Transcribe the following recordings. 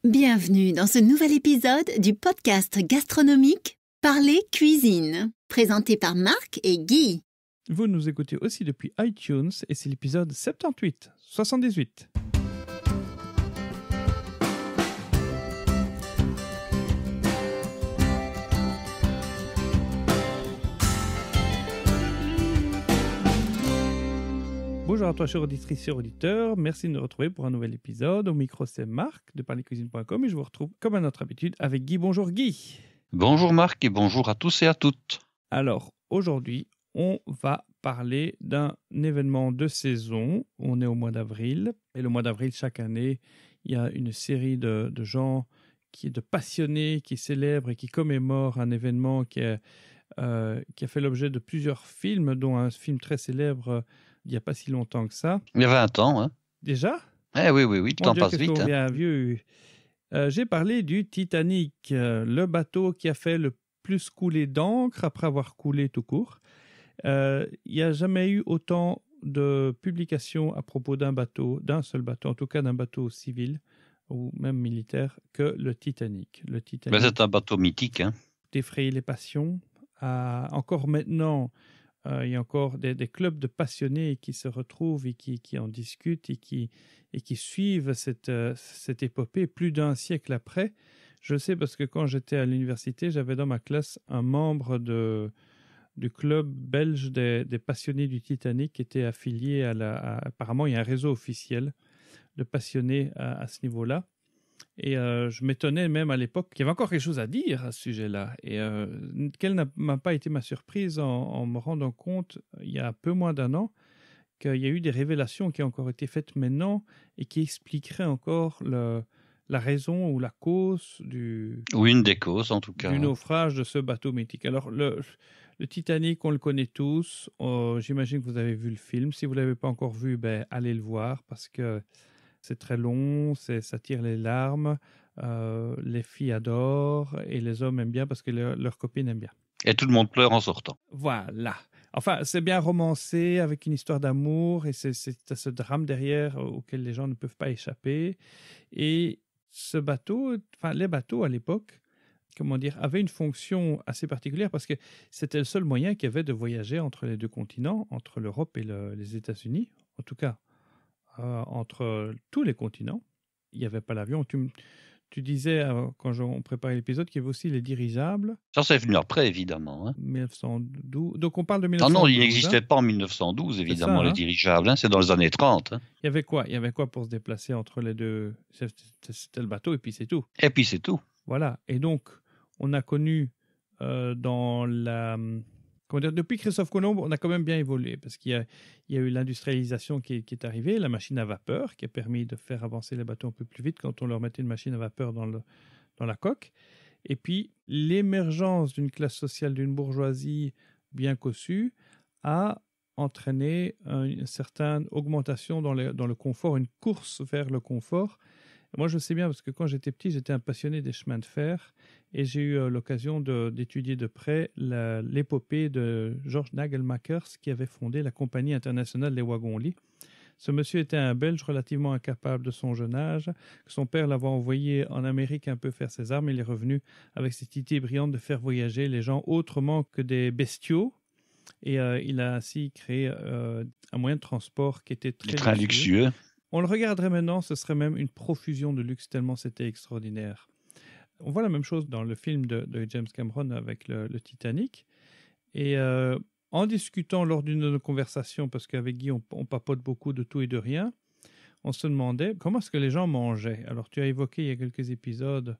Bienvenue dans ce nouvel épisode du podcast gastronomique Parler Cuisine, présenté par Marc et Guy. Vous nous écoutez aussi depuis iTunes et c'est l'épisode 78. Bonjour à toi, chers auditrices et auditeurs. Merci de nous retrouver pour un nouvel épisode. Au micro, c'est Marc de parlercuisine.com et je vous retrouve comme à notre habitude avec Guy. Bonjour Guy. Bonjour Marc et bonjour à tous et à toutes. Alors, aujourd'hui, on va parler d'un événement de saison. On est au mois d'avril et le mois d'avril, chaque année, il y a une série de gens, de passionnés qui célèbrent et qui commémorent un événement qui a fait l'objet de plusieurs films, dont un film très célèbre il n'y a pas si longtemps que ça. Il y a 20 ans, hein. Déjà ? Oui, le temps passe vite. On devient vieux. J'ai parlé du Titanic, le bateau qui a fait le plus couler d'encre après avoir coulé tout court. Il n'y a jamais eu autant de publications à propos d'un seul bateau, en tout cas d'un bateau civil ou même militaire, que le Titanic. Mais c'est un bateau mythique, hein. D'effrayer les passions. Encore maintenant, il y a encore des clubs de passionnés qui se retrouvent et qui en discutent et qui suivent cette épopée plus d'un siècle après. Je le sais parce que quand j'étais à l'université, j'avais dans ma classe un membre du club belge des passionnés du Titanic qui était affilié apparemment, il y a un réseau officiel de passionnés à ce niveau-là. Et je m'étonnais même à l'époque qu'il y avait encore quelque chose à dire à ce sujet-là. Et quelle n'a pas été ma surprise en me rendant compte, il y a un peu moins d'un an, qu'il y a eu des révélations qui ont encore été faites maintenant et qui expliqueraient encore la raison ou la cause ou une des causes en tout cas, du naufrage de ce bateau mythique. Alors le Titanic, on le connaît tous. J'imagine que vous avez vu le film. Si vous ne l'avez pas encore vu, allez le voir parce que c'est très long, ça tire les larmes, les filles adorent et les hommes aiment bien parce que leurs copines aiment bien. Et tout le monde pleure en sortant. Voilà. Enfin, c'est bien romancé avec une histoire d'amour et c'est ce drame derrière auquel les gens ne peuvent pas échapper. Et ce bateau, les bateaux à l'époque, avaient une fonction assez particulière parce que c'était le seul moyen qu'il y avait de voyager entre les deux continents, entre l'Europe et les États-Unis, en tout cas. Entre tous les continents, il n'y avait pas l'avion. Tu disais, quand on préparait l'épisode, qu'il y avait aussi les dirigeables. Ça, c'est venu après, évidemment. Hein. 1912. Donc, on parle de 1912. Ah non, il n'existait pas en 1912, évidemment, les dirigeables. Hein. C'est dans les années 30. Hein. Il y avait quoi pour se déplacer entre les deux ? C'était le bateau et puis c'est tout. Et puis c'est tout. Voilà. Et donc, on a connu dans la... depuis Christophe Colomb, on a quand même bien évolué parce qu'il y a eu l'industrialisation qui est arrivée, la machine à vapeur qui a permis de faire avancer les bateaux un peu plus vite quand on leur mettait une machine à vapeur dans la coque. Et puis, l'émergence d'une classe sociale, d'une bourgeoisie bien cossue a entraîné une certaine augmentation dans le confort, une course vers le confort. Moi, je sais bien parce que quand j'étais petit, j'étais un passionné des chemins de fer et j'ai eu l'occasion d'étudier de près l'épopée de Georges Nagelmakers qui avait fondé la Compagnie internationale des wagons-lits. Ce monsieur était un Belge relativement incapable de son jeune âge. Son père l'avait envoyé en Amérique un peu faire ses armes. Il est revenu avec cette idée brillante de faire voyager les gens autrement que des bestiaux. Et il a ainsi créé un moyen de transport qui était très luxueux. On le regarderait maintenant, ce serait même une profusion de luxe tellement c'était extraordinaire. On voit la même chose dans le film de James Cameron avec le Titanic. Et en discutant lors d'une de nos conversations, parce qu'avec Guy, on papote beaucoup de tout et de rien, on se demandait comment est-ce que les gens mangeaient. Alors, tu as évoqué il y a quelques épisodes,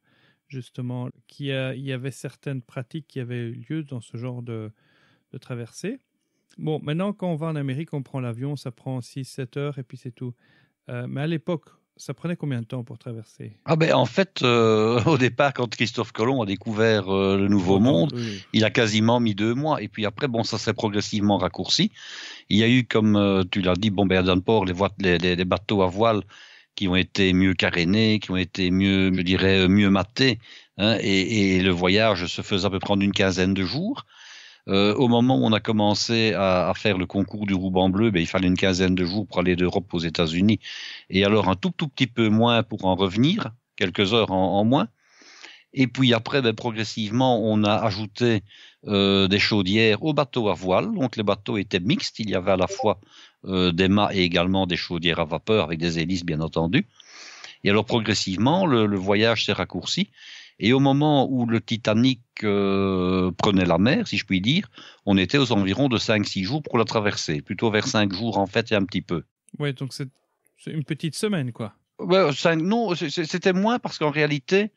justement, qu'il y avait certaines pratiques qui avaient eu lieu dans ce genre de traversée. Bon, maintenant, quand on va en Amérique, on prend l'avion, ça prend 6-7 heures et puis c'est tout. Mais à l'époque, ça prenait combien de temps pour traverser ? En fait, au départ, quand Christophe Colomb a découvert le Nouveau Monde, oui. Il a quasiment mis 2 mois. Et puis après, ça s'est progressivement raccourci. Il y a eu, comme tu l'as dit, à Dunport, les bateaux à voile qui ont été mieux carénés, qui ont été mieux matés. Hein, et le voyage se faisait à peu près en une quinzaine de jours. Au moment où on a commencé à faire le concours du ruban bleu, il fallait une quinzaine de jours pour aller d'Europe aux États-Unis, et alors un tout petit peu moins pour en revenir, quelques heures en moins. Et puis après, progressivement, on a ajouté des chaudières aux bateaux à voile. Donc les bateaux étaient mixtes. Il y avait à la fois des mâts et également des chaudières à vapeur avec des hélices, bien entendu. Et alors progressivement, le voyage s'est raccourci. Et au moment où le Titanic prenait la mer, si je puis dire, on était aux environs de 5-6 jours pour la traverser. Plutôt vers 5 jours, en fait, et un petit peu. Oui, donc c'est une petite semaine, quoi. Non, c'était moins parce qu'en réalité,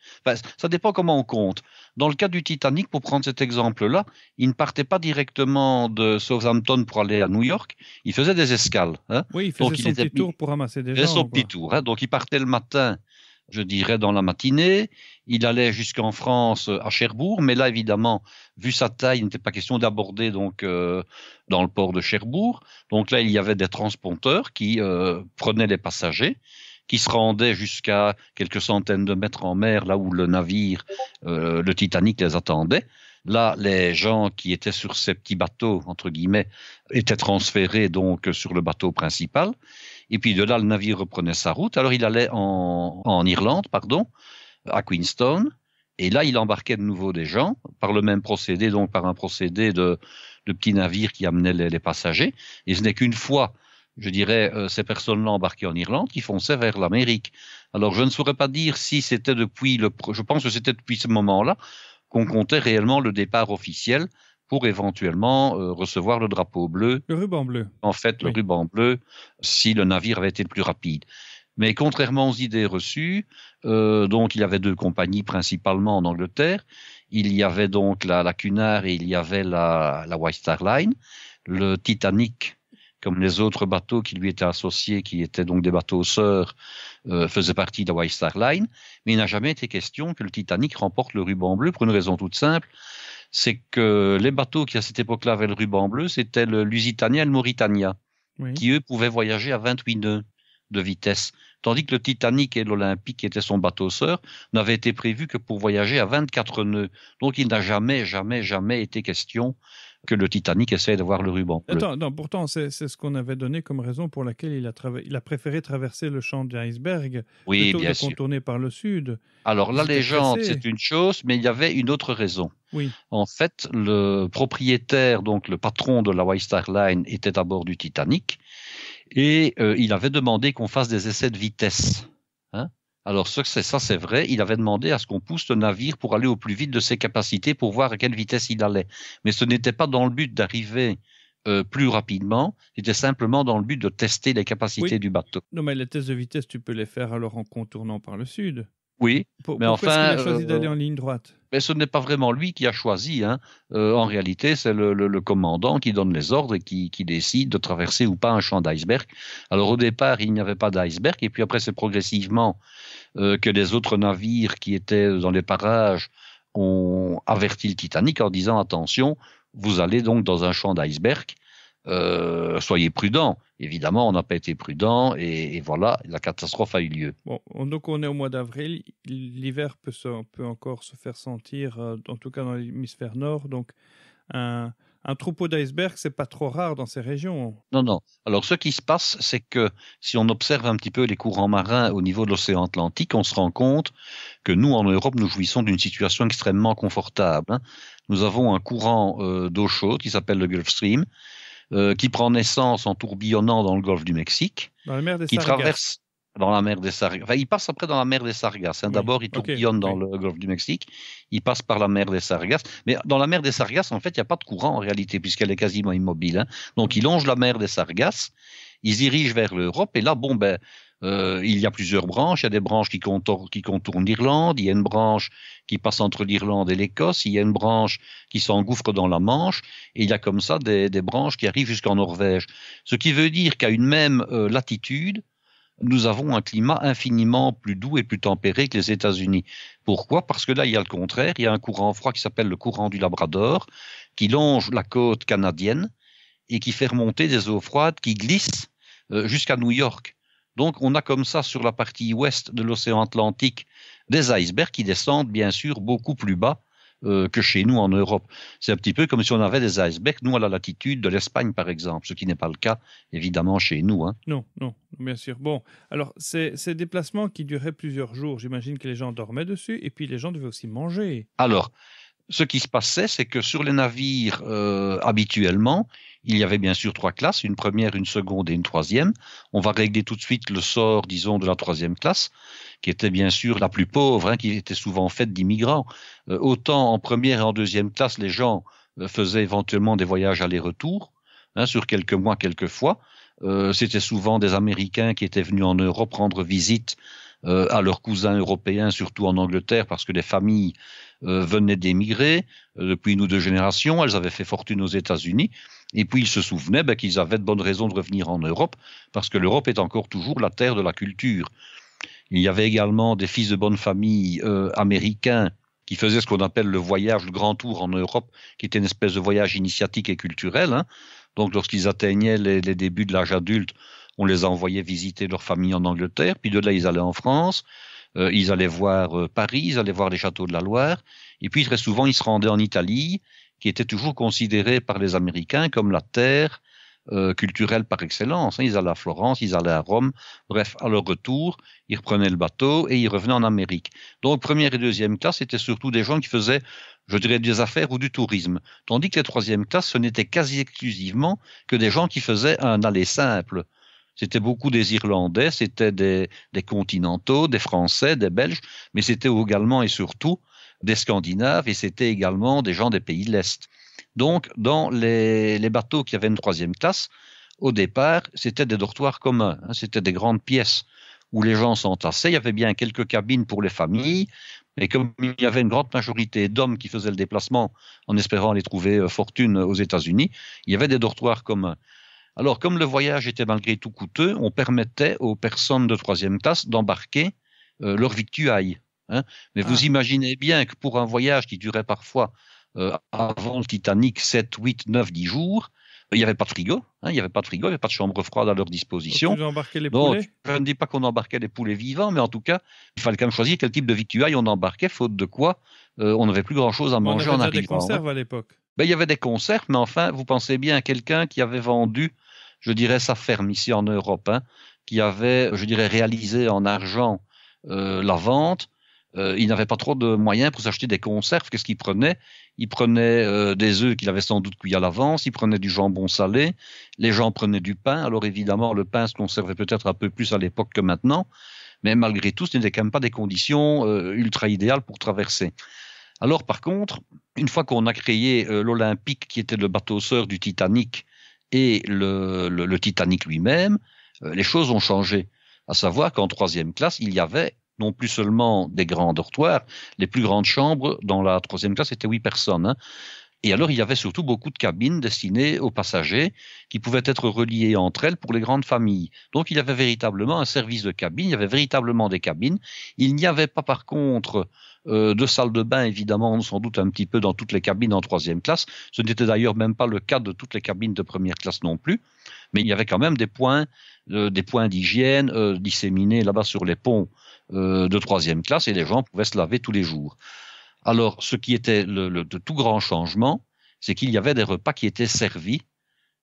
ça dépend comment on compte. Dans le cas du Titanic, pour prendre cet exemple-là, il ne partait pas directement de Southampton pour aller à New York, il faisait des escales. Hein. Oui, il faisait son petit tour pour ramasser des gens. Son petit tour. Hein. Donc il partait le matin, je dirais dans la matinée, il allait jusqu'en France à Cherbourg, mais là évidemment, vu sa taille, il n'était pas question d'aborder donc dans le port de Cherbourg. Donc là, il y avait des transporteurs qui prenaient les passagers, qui se rendaient jusqu'à quelques centaines de mètres en mer, là où le navire, le Titanic, les attendait. Là, les gens qui étaient sur ces petits bateaux, entre guillemets, étaient transférés donc sur le bateau principal. Et puis de là, le navire reprenait sa route. Alors il allait en Irlande, à Queenstown. Et là, il embarquait de nouveau des gens par le même procédé, donc par un procédé de petits navires qui amenaient les passagers. Et ce n'est qu'une fois, je dirais, ces personnes-là embarquées en Irlande qui fonçaient vers l'Amérique. Alors, je ne saurais pas dire si c'était je pense que c'était depuis ce moment-là qu'on comptait réellement le départ officiel pour éventuellement recevoir le drapeau bleu. Le ruban bleu. En fait, le ruban bleu, si le navire avait été le plus rapide. Mais contrairement aux idées reçues, donc il y avait 2 compagnies principalement en Angleterre. Il y avait donc la Cunard et il y avait la White Star Line. Le Titanic, comme les autres bateaux qui lui étaient associés, qui étaient donc des bateaux sœurs, faisait partie de la White Star Line. Mais il n'a jamais été question que le Titanic remporte le ruban bleu pour une raison toute simple. C'est que les bateaux qui à cette époque-là avaient le ruban bleu, c'était le Lusitania et le Mauritania, qui eux pouvaient voyager à 28 nœuds de vitesse. Tandis que le Titanic et l'Olympique, qui était son bateau sœur, n'avaient été prévus que pour voyager à 24 nœuds. Donc il n'a jamais été question que le Titanic essaie d'avoir le ruban bleu. Attends, non, pourtant, c'est ce qu'on avait donné comme raison pour laquelle il a préféré traverser le champ d'iceberg plutôt que de contourner par le sud. Alors la légende, c'est une chose, mais il y avait une autre raison. Oui. En fait, le propriétaire, donc le patron de la White Star Line, était à bord du Titanic et il avait demandé qu'on fasse des essais de vitesse. Hein. Alors ça, c'est vrai. Il avait demandé à ce qu'on pousse le navire pour aller au plus vite de ses capacités pour voir à quelle vitesse il allait. Mais ce n'était pas dans le but d'arriver plus rapidement. C'était simplement dans le but de tester les capacités du bateau. Non, mais les tests de vitesse, tu peux les faire alors en contournant par le sud. Oui, mais pourquoi est-ce qu'il a choisi d'aller en ligne droite? Mais ce n'est pas vraiment lui qui a choisi. Hein. En réalité, c'est le commandant qui donne les ordres et qui décide de traverser ou pas un champ d'iceberg. Alors au départ, il n'y avait pas d'iceberg et puis après, c'est progressivement que les autres navires qui étaient dans les parages ont averti le Titanic en disant attention, vous allez donc dans un champ d'iceberg. Soyez prudents. Évidemment, on n'a pas été prudents et voilà, la catastrophe a eu lieu. Bon, donc on est au mois d'avril. L'hiver peut encore se faire sentir, en tout cas dans l'hémisphère nord. Donc, un troupeau d'icebergs, c'est pas trop rare dans ces régions. Non. Alors, ce qui se passe, c'est que si on observe un petit peu les courants marins au niveau de l'océan Atlantique, on se rend compte que nous, en Europe, nous jouissons d'une situation extrêmement confortable. Hein. Nous avons un courant d'eau chaude qui s'appelle le Gulf Stream, qui prend naissance en tourbillonnant dans le golfe du Mexique, dans la mer des qui Sargasses. traverse dans la mer des Sargasses. Enfin, il passe après dans la mer des Sargasses. Hein. Oui. D'abord, il tourbillonne dans le golfe du Mexique, il passe par la mer des Sargasses. Mais dans la mer des Sargasses, en fait, il n'y a pas de courant en réalité, puisqu'elle est quasiment immobile. Hein. Donc, il longe la mer des Sargasses, il se dirige vers l'Europe, et là, il y a plusieurs branches. Il y a des branches qui contournent l'Irlande, il y a une branche qui passe entre l'Irlande et l'Écosse, il y a une branche qui s'engouffre dans la Manche, et il y a comme ça des branches qui arrivent jusqu'en Norvège. Ce qui veut dire qu'à une même latitude, nous avons un climat infiniment plus doux et plus tempéré que les États-Unis. Pourquoi ? Parce que là, il y a le contraire, il y a un courant froid qui s'appelle le courant du Labrador, qui longe la côte canadienne et qui fait remonter des eaux froides qui glissent jusqu'à New York. Donc, on a comme ça, sur la partie ouest de l'océan Atlantique, des icebergs qui descendent, bien sûr, beaucoup plus bas que chez nous en Europe. C'est un petit peu comme si on avait des icebergs, nous à la latitude de l'Espagne par exemple, ce qui n'est pas le cas évidemment chez nous. Hein. Non, bien sûr. Bon, alors ces déplacements qui duraient plusieurs jours, j'imagine que les gens dormaient dessus et puis les gens devaient aussi manger. Alors, ce qui se passait, c'est que sur les navires habituellement, il y avait bien sûr 3 classes, une première, une seconde et une troisième. On va régler tout de suite le sort, disons, de la troisième classe, qui était bien sûr la plus pauvre, hein, qui était souvent faite d'immigrants. Autant en première et en deuxième classe, les gens faisaient éventuellement des voyages aller-retour, hein, sur quelques mois, quelques fois. C'était souvent des Américains qui étaient venus en Europe rendre visite à leurs cousins européens, surtout en Angleterre, parce que les familles venaient d'émigrer depuis une ou 2 générations. Elles avaient fait fortune aux États-Unis. Et puis, ils se souvenaient qu'ils avaient de bonnes raisons de revenir en Europe, parce que l'Europe est encore toujours la terre de la culture. Il y avait également des fils de bonne famille américains qui faisaient ce qu'on appelle le voyage, le grand tour en Europe, qui était une espèce de voyage initiatique et culturel. Hein. Donc, lorsqu'ils atteignaient les débuts de l'âge adulte, on les envoyait visiter leur famille en Angleterre, puis de là, ils allaient en France, ils allaient voir Paris, ils allaient voir les châteaux de la Loire, et puis très souvent, ils se rendaient en Italie, qui était toujours considérée par les Américains comme la terre culturelle par excellence. Ils allaient à Florence, ils allaient à Rome, bref, à leur retour, ils reprenaient le bateau et ils revenaient en Amérique. Donc, première et deuxième classe, c'était surtout des gens qui faisaient, je dirais, des affaires ou du tourisme. Tandis que les troisième classes, ce n'était quasi exclusivement que des gens qui faisaient un aller simple. C'était beaucoup des Irlandais, c'était des continentaux, des Français, des Belges, mais c'était également et surtout des Scandinaves et c'était également des gens des pays de l'Est. Donc, dans les bateaux qui avaient une troisième classe, au départ, c'était des dortoirs communs, hein, c'était des grandes pièces où les gens s'entassaient. Il y avait bien quelques cabines pour les familles, mais comme il y avait une grande majorité d'hommes qui faisaient le déplacement en espérant aller trouver fortune aux États-Unis, il y avait des dortoirs communs. Alors, comme le voyage était malgré tout coûteux, on permettait aux personnes de troisième classe d'embarquer leur victuailles. Hein. Mais vous imaginez bien que pour un voyage qui durait parfois avant le Titanic 7, 8, 9, 10 jours, il n'y avait pas de frigo, hein, il n'y avait pas de frigo, il n'y avait pas de chambre froide à leur disposition. Donc, embarquer les Donc, poulets? je ne dis pas qu'on embarquait les poulets vivants, mais en tout cas, il fallait quand même choisir quel type de victuailles on embarquait, faute de quoi on n'avait plus grand-chose à manger en arrivant. On avait des conserves à l'époque. Ben, il y avait des conserves, mais enfin, vous pensez bien à quelqu'un qui avait vendu, je dirais, sa ferme ici en Europe, hein, qui avait, je dirais, réalisé en argent la vente. Il n'avait pas trop de moyens pour s'acheter des conserves. Qu'est-ce qu'il prenait? Il prenait des œufs qu'il avait sans doute cuits à l'avance, il prenait du jambon salé, les gens prenaient du pain. Alors évidemment, le pain se conservait peut-être un peu plus à l'époque que maintenant, mais malgré tout, ce n'était quand même pas des conditions ultra idéales pour traverser. Alors par contre, une fois qu'on a créé l'Olympique, qui était le bateau sœur du Titanic, et le Titanic lui-même, les choses ont changé. À savoir qu'en troisième classe, il y avait non plus seulement des grands dortoirs, les plus grandes chambres dans la troisième classe étaient 8 personnes. Hein. Et alors, il y avait surtout beaucoup de cabines destinées aux passagers qui pouvaient être reliées entre elles pour les grandes familles. Donc, il y avait véritablement un service de cabine, il y avait véritablement des cabines. Il n'y avait pas, par contre, de salle de bain, évidemment, sans doute un petit peu dans toutes les cabines en troisième classe. Ce n'était d'ailleurs même pas le cas de toutes les cabines de première classe non plus. Mais il y avait quand même des points d'hygiène disséminés là-bas sur les ponts de troisième classe et les gens pouvaient se laver tous les jours. Alors, ce qui était de tout grand changement, c'est qu'il y avait des repas qui étaient servis.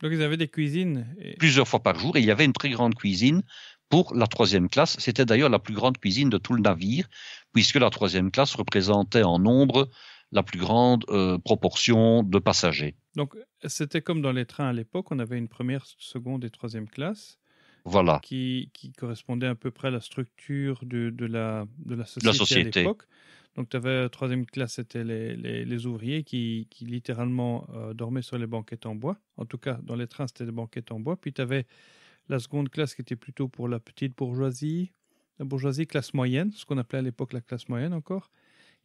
Donc, ils avaient des cuisines plusieurs fois par jour et il y avait une très grande cuisine pour la troisième classe. C'était d'ailleurs la plus grande cuisine de tout le navire, puisque la troisième classe représentait en nombre la plus grande proportion de passagers. Donc, c'était comme dans les trains à l'époque, on avait une première, seconde et troisième classe. Voilà. Qui correspondait à peu près à la structure de la société à l'époque. Donc, tu avais troisième classe, c'était les ouvriers qui littéralement dormaient sur les banquettes en bois. En tout cas, dans les trains, c'était des banquettes en bois. Puis, tu avais la seconde classe qui était plutôt pour la petite bourgeoisie, la bourgeoisie classe moyenne, ce qu'on appelait à l'époque la classe moyenne encore.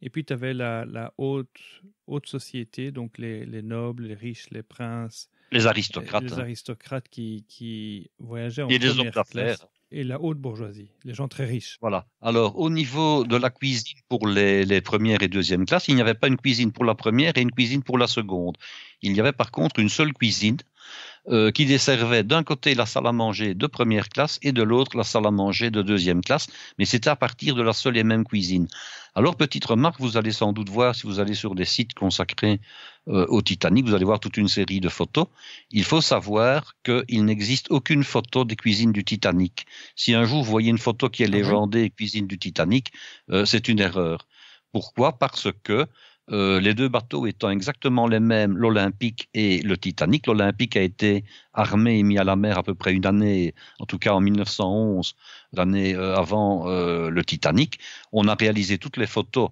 Et puis, tu avais la haute société, donc les nobles, les riches, les princes. Les aristocrates. Les aristocrates qui voyageaient en et première classe. Et la haute bourgeoisie, les gens très riches. Voilà. Alors, au niveau de la cuisine pour les premières et deuxième classes, il n'y avait pas une cuisine pour la première et une cuisine pour la seconde. Il y avait par contre une seule cuisine qui desservait d'un côté la salle à manger de première classe et de l'autre la salle à manger de deuxième classe, mais c'était à partir de la seule et même cuisine. Alors, petite remarque, vous allez sans doute voir, si vous allez sur des sites consacrés au Titanic, vous allez voir toute une série de photos. Il faut savoir qu'il n'existe aucune photo des cuisines du Titanic. Si un jour vous voyez une photo qui est légendée cuisine du Titanic, c'est une erreur. Pourquoi? Parce que les deux bateaux étant exactement les mêmes, l'Olympique et le Titanic. L'Olympique a été armé et mis à la mer à peu près une année, en tout cas en 1911, l'année avant le Titanic. On a réalisé toutes les photos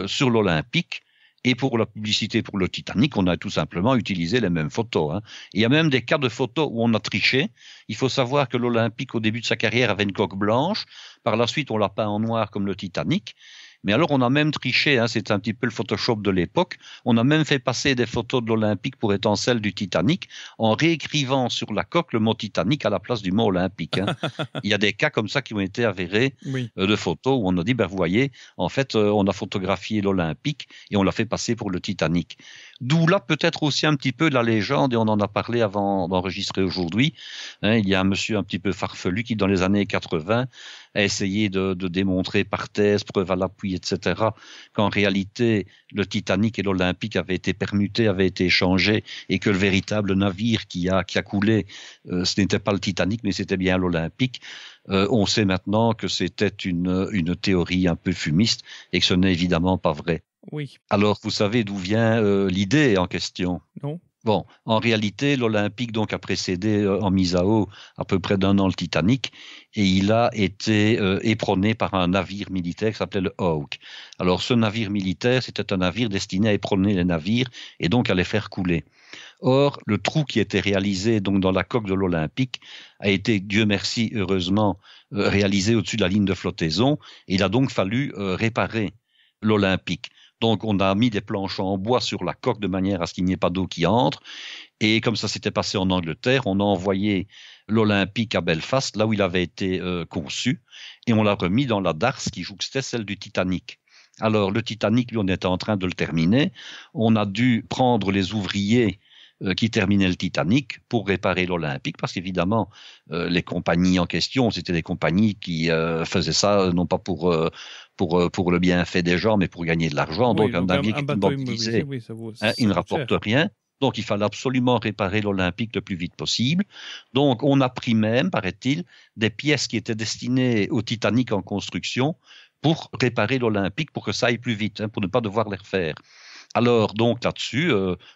sur l'Olympique. Et pour la publicité pour le Titanic, on a tout simplement utilisé les mêmes photos. Hein. Il y a même des cas de photos où on a triché. Il faut savoir que l'Olympique, au début de sa carrière, avait une coque blanche. Par la suite, on l'a peint en noir comme le Titanic. Mais alors, on a même triché, hein, c'est un petit peu le Photoshop de l'époque. On a même fait passer des photos de l'Olympique pour étant celles du Titanic en réécrivant sur la coque le mot Titanic à la place du mot Olympique. Hein. Il y a des cas comme ça qui ont été avérés de photos où on a dit, ben, vous voyez, en fait, on a photographié l'Olympique et on l'a fait passer pour le Titanic. D'où là peut-être aussi un petit peu la légende, et on en a parlé avant d'enregistrer aujourd'hui. Hein, il y a un monsieur un petit peu farfelu qui, dans les années 80, a essayé de démontrer par thèse, preuve à l'appui, etc., qu'en réalité, le Titanic et l'Olympique avaient été permutés, avaient été échangés, et que le véritable navire qui a coulé, ce n'était pas le Titanic, mais c'était bien l'Olympique. On sait maintenant que c'était une théorie un peu fumiste, et que ce n'est évidemment pas vrai. Oui. Alors, vous savez d'où vient l'idée en question? Non. Bon, en réalité, l'Olympique donc a précédé en mise à eau à peu près d'1 an le Titanic, et il a été éperonné par un navire militaire qui s'appelait le Hawke. Alors, ce navire militaire, c'était un navire destiné à éperonner les navires et donc à les faire couler. Or, le trou qui était réalisé donc dans la coque de l'Olympique a été, Dieu merci, heureusement, réalisé au-dessus de la ligne de flottaison, et il a donc fallu réparer l'Olympique. Donc, on a mis des planches en bois sur la coque de manière à ce qu'il n'y ait pas d'eau qui entre. Et comme ça s'était passé en Angleterre, on a envoyé l'Olympique à Belfast, là où il avait été conçu, et on l'a remis dans la darse qui jouxtait celle du Titanic. Alors, le Titanic, lui, on était en train de le terminer. On a dû prendre les ouvriers qui terminaient le Titanic pour réparer l'Olympique, parce qu'évidemment, les compagnies en question, c'était des compagnies qui faisaient ça non pas pour le bienfait des gens, mais pour gagner de l'argent. Oui, donc un navire qui est immobilisé, il ne rapporte rien. Donc, il fallait absolument réparer l'Olympique le plus vite possible. Donc, on a pris même, paraît-il, des pièces qui étaient destinées au Titanic en construction pour réparer l'Olympique, pour que ça aille plus vite, hein, pour ne pas devoir les refaire. Alors, donc, là-dessus,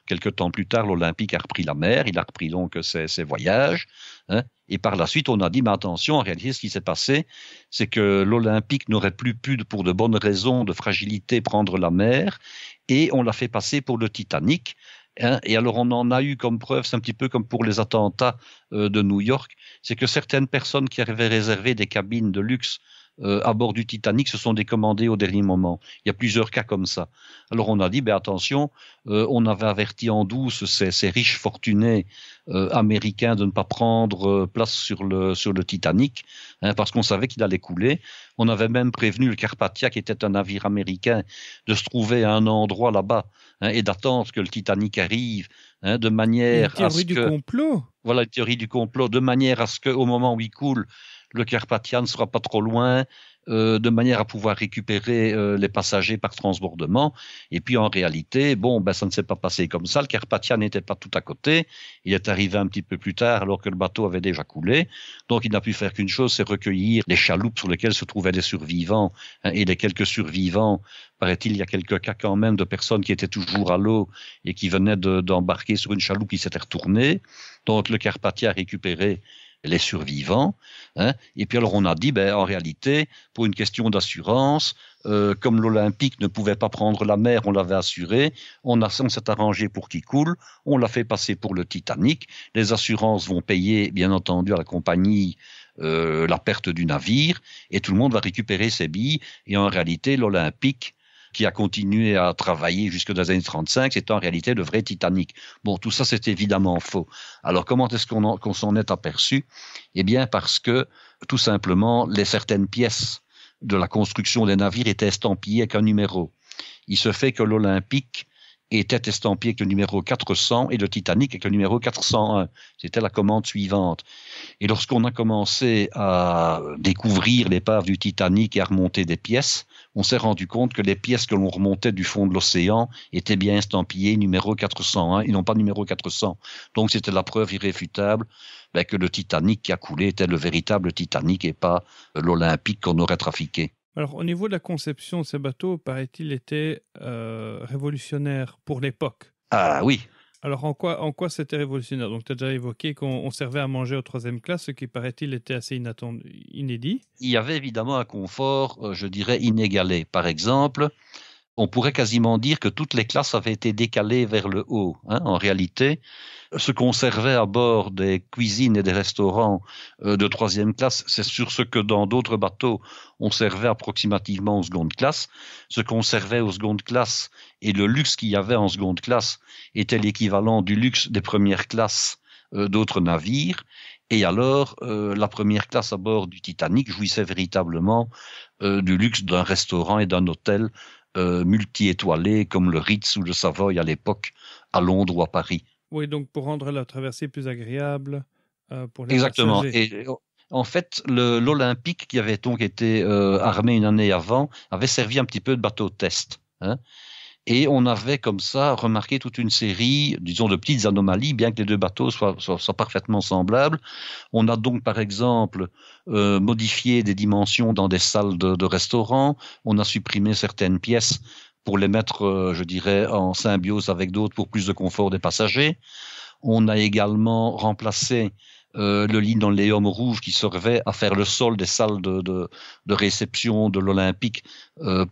quelques temps plus tard, l'Olympique a repris la mer, il a repris donc ses voyages, hein, et par la suite, on a dit, mais attention, en réalité, ce qui s'est passé, c'est que l'Olympique n'aurait plus pu, pour de bonnes raisons de fragilité, prendre la mer, et on l'a fait passer pour le Titanic. Hein, et alors, on en a eu comme preuve, c'est un petit peu comme pour les attentats de New York, c'est que certaines personnes qui avaient réservé des cabines de luxe à bord du Titanic se sont décommandées au dernier moment. Il y a plusieurs cas comme ça. Alors on a dit, ben attention, on avait averti en douce ces riches fortunés américains de ne pas prendre place sur le Titanic, hein, parce qu'on savait qu'il allait couler. On avait même prévenu le Carpathia, qui était un navire américain, de se trouver à un endroit là-bas, hein, et d'attendre que le Titanic arrive, hein, de manière à ce que... Une théorie du complot. Voilà, une théorie du complot, de manière à ce qu'au moment où il coule, le Carpathia ne sera pas trop loin, de manière à pouvoir récupérer les passagers par transbordement. Et puis en réalité, bon, ben ça ne s'est pas passé comme ça. Le Carpathia n'était pas tout à côté. Il est arrivé un petit peu plus tard, alors que le bateau avait déjà coulé. Donc il n'a pu faire qu'une chose, c'est recueillir les chaloupes sur lesquelles se trouvaient les survivants. Hein, et les quelques survivants, paraît-il, il y a quelques cas quand même de personnes qui étaient toujours à l'eau et qui venaient d'embarquer sur une chaloupe qui s'était retournée. Donc le Carpathia a récupéré les survivants, hein. Et puis alors on a dit, ben en réalité, pour une question d'assurance, comme l'Olympique ne pouvait pas prendre la mer, on l'avait assuré, on s'est arrangé pour qu'il coule, on l'a fait passer pour le Titanic, les assurances vont payer, bien entendu, à la compagnie la perte du navire, et tout le monde va récupérer ses billes, et en réalité, l'Olympique, qui a continué à travailler jusque dans les années 35, c'est en réalité le vrai Titanic. Bon, tout ça, c'est évidemment faux. Alors, comment est-ce qu'on s'en est aperçu? Eh bien, parce que, tout simplement, certaines pièces de la construction des navires étaient estampillées avec un numéro. Il se fait que l'Olympique était estampillé avec le numéro 400 et le Titanic avec le numéro 401. C'était la commande suivante. Et lorsqu'on a commencé à découvrir l'épave du Titanic et à remonter des pièces, on s'est rendu compte que les pièces que l'on remontait du fond de l'océan étaient bien estampillées numéro 401 et non pas numéro 400. Donc c'était la preuve irréfutable que le Titanic qui a coulé était le véritable Titanic et pas l'Olympique qu'on aurait trafiqué. Alors, au niveau de la conception de ces bateaux, paraît-il, était révolutionnaire pour l'époque. Ah oui. Alors, en quoi c'était révolutionnaire? Donc, tu as déjà évoqué qu'on servait à manger aux troisième classe, ce qui, paraît-il, était assez inédit. Il y avait évidemment un confort, je dirais, inégalé. Par exemple, on pourrait quasiment dire que toutes les classes avaient été décalées vers le haut. En réalité, ce qu'on servait à bord des cuisines et des restaurants de troisième classe, c'est sur ce que dans d'autres bateaux, on servait approximativement aux secondes classes. Ce qu'on servait aux secondes classes et le luxe qu'il y avait en seconde classe était l'équivalent du luxe des premières classes d'autres navires. Et alors, la première classe à bord du Titanic jouissait véritablement du luxe d'un restaurant et d'un hôtel multi-étoilés comme le Ritz ou le Savoy à l'époque, à Londres ou à Paris. Oui, donc pour rendre la traversée plus agréable pour les Exactement. passagers. Et en fait, l'Olympique, qui avait donc été armé une année avant, avait servi un petit peu de bateau test. Et on avait comme ça remarqué toute une série, disons, de petites anomalies, bien que les deux bateaux soient parfaitement semblables. On a donc, par exemple, modifié des dimensions dans des salles de restaurant. On a supprimé certaines pièces pour les mettre, je dirais, en symbiose avec d'autres pour plus de confort des passagers. On a également remplacé le linoléum rouge qui servait à faire le sol des salles de réception de l'Olympique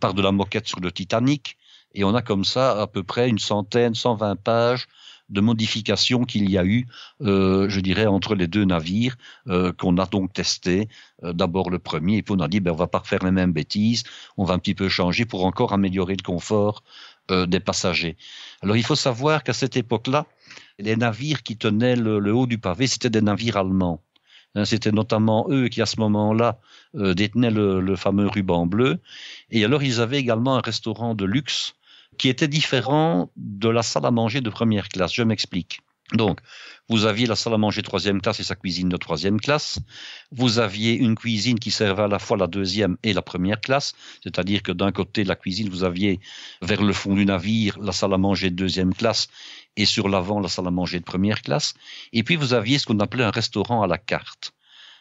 par de la moquette sur le Titanic. Et on a comme ça à peu près 120 pages de modifications qu'il y a eu, je dirais, entre les deux navires qu'on a donc testé. D'abord le premier, et puis on a dit, on va pas refaire les mêmes bêtises, on va un petit peu changer pour encore améliorer le confort des passagers. Alors il faut savoir qu'à cette époque-là, les navires qui tenaient le haut du pavé, c'était des navires allemands. C'était notamment eux qui, à ce moment-là, détenaient le fameux ruban bleu. Et alors, ils avaient également un restaurant de luxe qui était différent de la salle à manger de première classe. Je m'explique. Donc, vous aviez la salle à manger troisième classe et sa cuisine de troisième classe. Vous aviez une cuisine qui servait à la fois la deuxième et la première classe. C'est-à-dire que d'un côté de la cuisine, vous aviez vers le fond du navire la salle à manger de deuxième classe et sur l'avant la salle à manger de première classe. Et puis, vous aviez ce qu'on appelait un restaurant à la carte.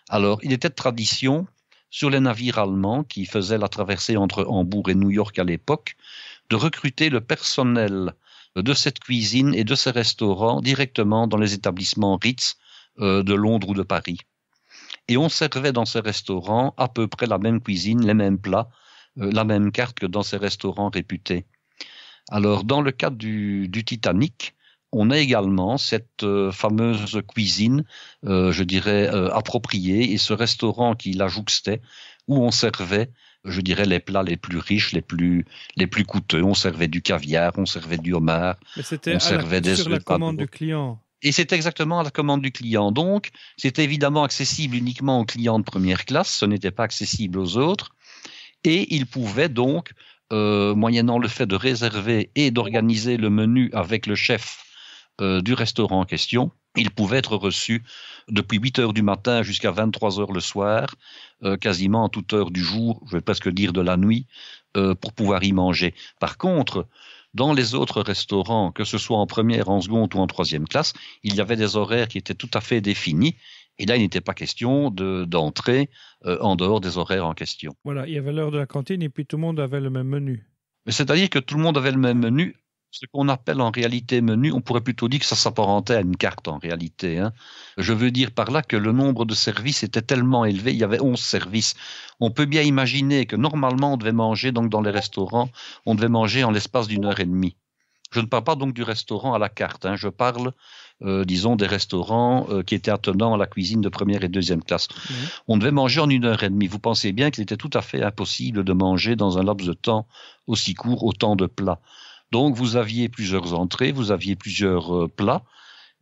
Alors, il était de tradition sur les navires allemands qui faisaient la traversée entre Hambourg et New York à l'époque de recruter le personnel de cette cuisine et de ces restaurants directement dans les établissements Ritz de Londres ou de Paris. Et on servait dans ces restaurants à peu près la même cuisine, les mêmes plats, la même carte que dans ces restaurants réputés. Alors, dans le cas du Titanic, on a également cette fameuse cuisine, je dirais, appropriée, et ce restaurant qui la jouxtait, où on servait, je dirais, les plats les plus riches, les plus coûteux. On servait du caviar, on servait du homard, on servait des œufs sur la commande du client. Et c'est exactement à la commande du client. Donc, c'était évidemment accessible uniquement aux clients de première classe, ce n'était pas accessible aux autres, et il pouvait donc, moyennant le fait de réserver et d'organiser le menu avec le chef du restaurant en question, il pouvait être reçu depuis 8 heures du matin jusqu'à 23 heures le soir, quasiment en toute heure du jour, je vais presque dire de la nuit, pour pouvoir y manger. Par contre, dans les autres restaurants, que ce soit en première, en seconde ou en troisième classe, il y avait des horaires qui étaient tout à fait définis. Et là, il n'était pas question d'entrer en dehors des horaires en question. Voilà, il y avait l'heure de la cantine et puis tout le monde avait le même menu. C'est-à-dire que tout le monde avait le même menu. Ce qu'on appelle en réalité menu, on pourrait plutôt dire que ça s'apparentait à une carte en réalité. Je veux dire par là que le nombre de services était tellement élevé, il y avait 11 services. On peut bien imaginer que normalement on devait manger, donc dans les restaurants, on devait manger en l'espace d'une heure et demie. Je ne parle pas donc du restaurant à la carte, je parle, disons, des restaurants qui étaient attenants à la cuisine de première et deuxième classe. Mmh. On devait manger en 1 heure et demie. Vous pensez bien qu'il était tout à fait impossible de manger dans un laps de temps aussi court autant de plats. Donc, vous aviez plusieurs entrées, vous aviez plusieurs plats,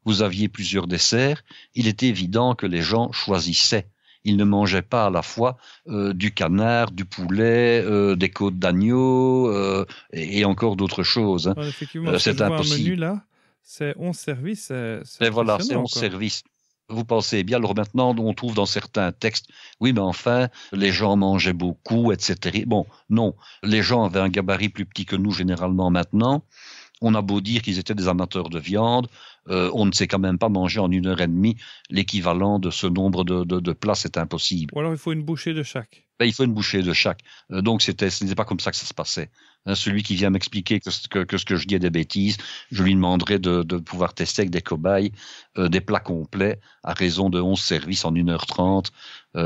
vous aviez plusieurs desserts. Il était évident que les gens choisissaient. ils ne mangeaient pas à la fois du canard, du poulet, des côtes d'agneau et encore d'autres choses. Ouais, effectivement, c'est impossible. Un menu là, c'est 11 services. Et voilà, c'est 11 services. Vous pensez bien, alors maintenant, on trouve dans certains textes, oui, mais enfin, les gens mangeaient beaucoup, etc. Bon, non, les gens avaient un gabarit plus petit que nous généralement maintenant. On a beau dire qu'ils étaient des amateurs de viande, on ne sait quand même pas manger en 1h30 l'équivalent de ce nombre de plats, c'est impossible. Ou alors il faut une bouchée de chaque. Il faut une bouchée de chaque. Donc ce n'était pas comme ça que ça se passait. Celui qui vient m'expliquer que ce que je dis est des bêtises, je lui demanderai de pouvoir tester avec des cobayes des plats complets à raison de 11 services en 1h30.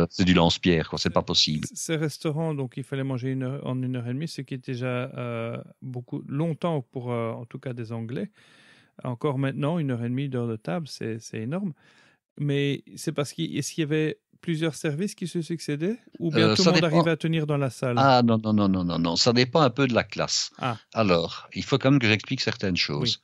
C'est du lance-pierre, quoi. C'est pas possible. Ces restaurants, donc il fallait manger en 1h30, ce qui est déjà beaucoup longtemps pour en tout cas des Anglais. Encore maintenant, 1h30 d'heure de table, c'est énorme. Mais c'est parce qu'il y avait plusieurs services qui se succédaient ou bien tout le monde arrivait à tenir dans la salle? Ah non, ça dépend un peu de la classe. Ah. Alors, il faut quand même que j'explique certaines choses.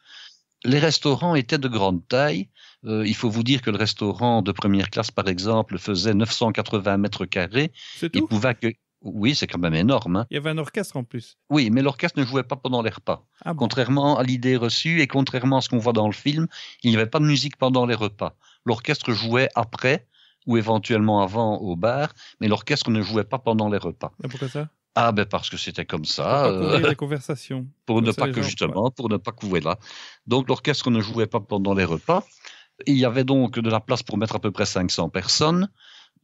Oui. Les restaurants étaient de grande taille. Il faut vous dire que le restaurant de première classe, par exemple, faisait 980 mètres carrés. C'est tout? Oui, c'est quand même énorme. Hein. Il y avait un orchestre en plus. Oui, mais l'orchestre ne jouait pas pendant les repas. Ah bon? Contrairement à l'idée reçue et contrairement à ce qu'on voit dans le film, il n'y avait pas de musique pendant les repas. L'orchestre jouait après ou éventuellement avant au bar, mais l'orchestre ne jouait pas pendant les repas. Et pourquoi ça? Ah ben parce que c'était comme ça. Pour ne pas couvrir les conversations. Pour ne pas couvrir là. Donc l'orchestre ne jouait pas pendant les repas. Il y avait donc de la place pour mettre à peu près 500 personnes,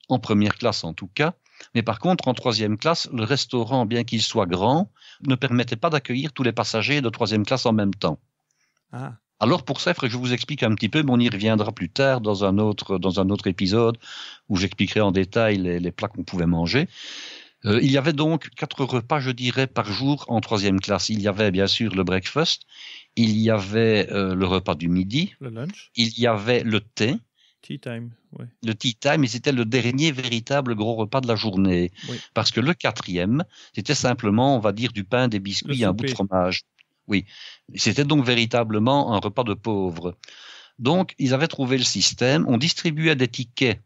en première classe en tout cas. Mais par contre, en troisième classe, le restaurant, bien qu'il soit grand, ne permettait pas d'accueillir tous les passagers de troisième classe en même temps. Ah. Alors pour ça, il faudrait que je vous explique un petit peu, mais on y reviendra plus tard dans un autre épisode où j'expliquerai en détail les plats qu'on pouvait manger. Il y avait donc 4 repas, je dirais, par jour en troisième classe. Il y avait bien sûr le breakfast, il y avait le repas du midi, le lunch, il y avait le thé. Tea time, oui. Le tea time, et c'était le dernier véritable gros repas de la journée. Oui. Parce que le 4e, c'était simplement, on va dire, du pain, des biscuits et un bout de fromage. Oui. C'était donc véritablement un repas de pauvres. Donc, ils avaient trouvé le système. On distribuait des tickets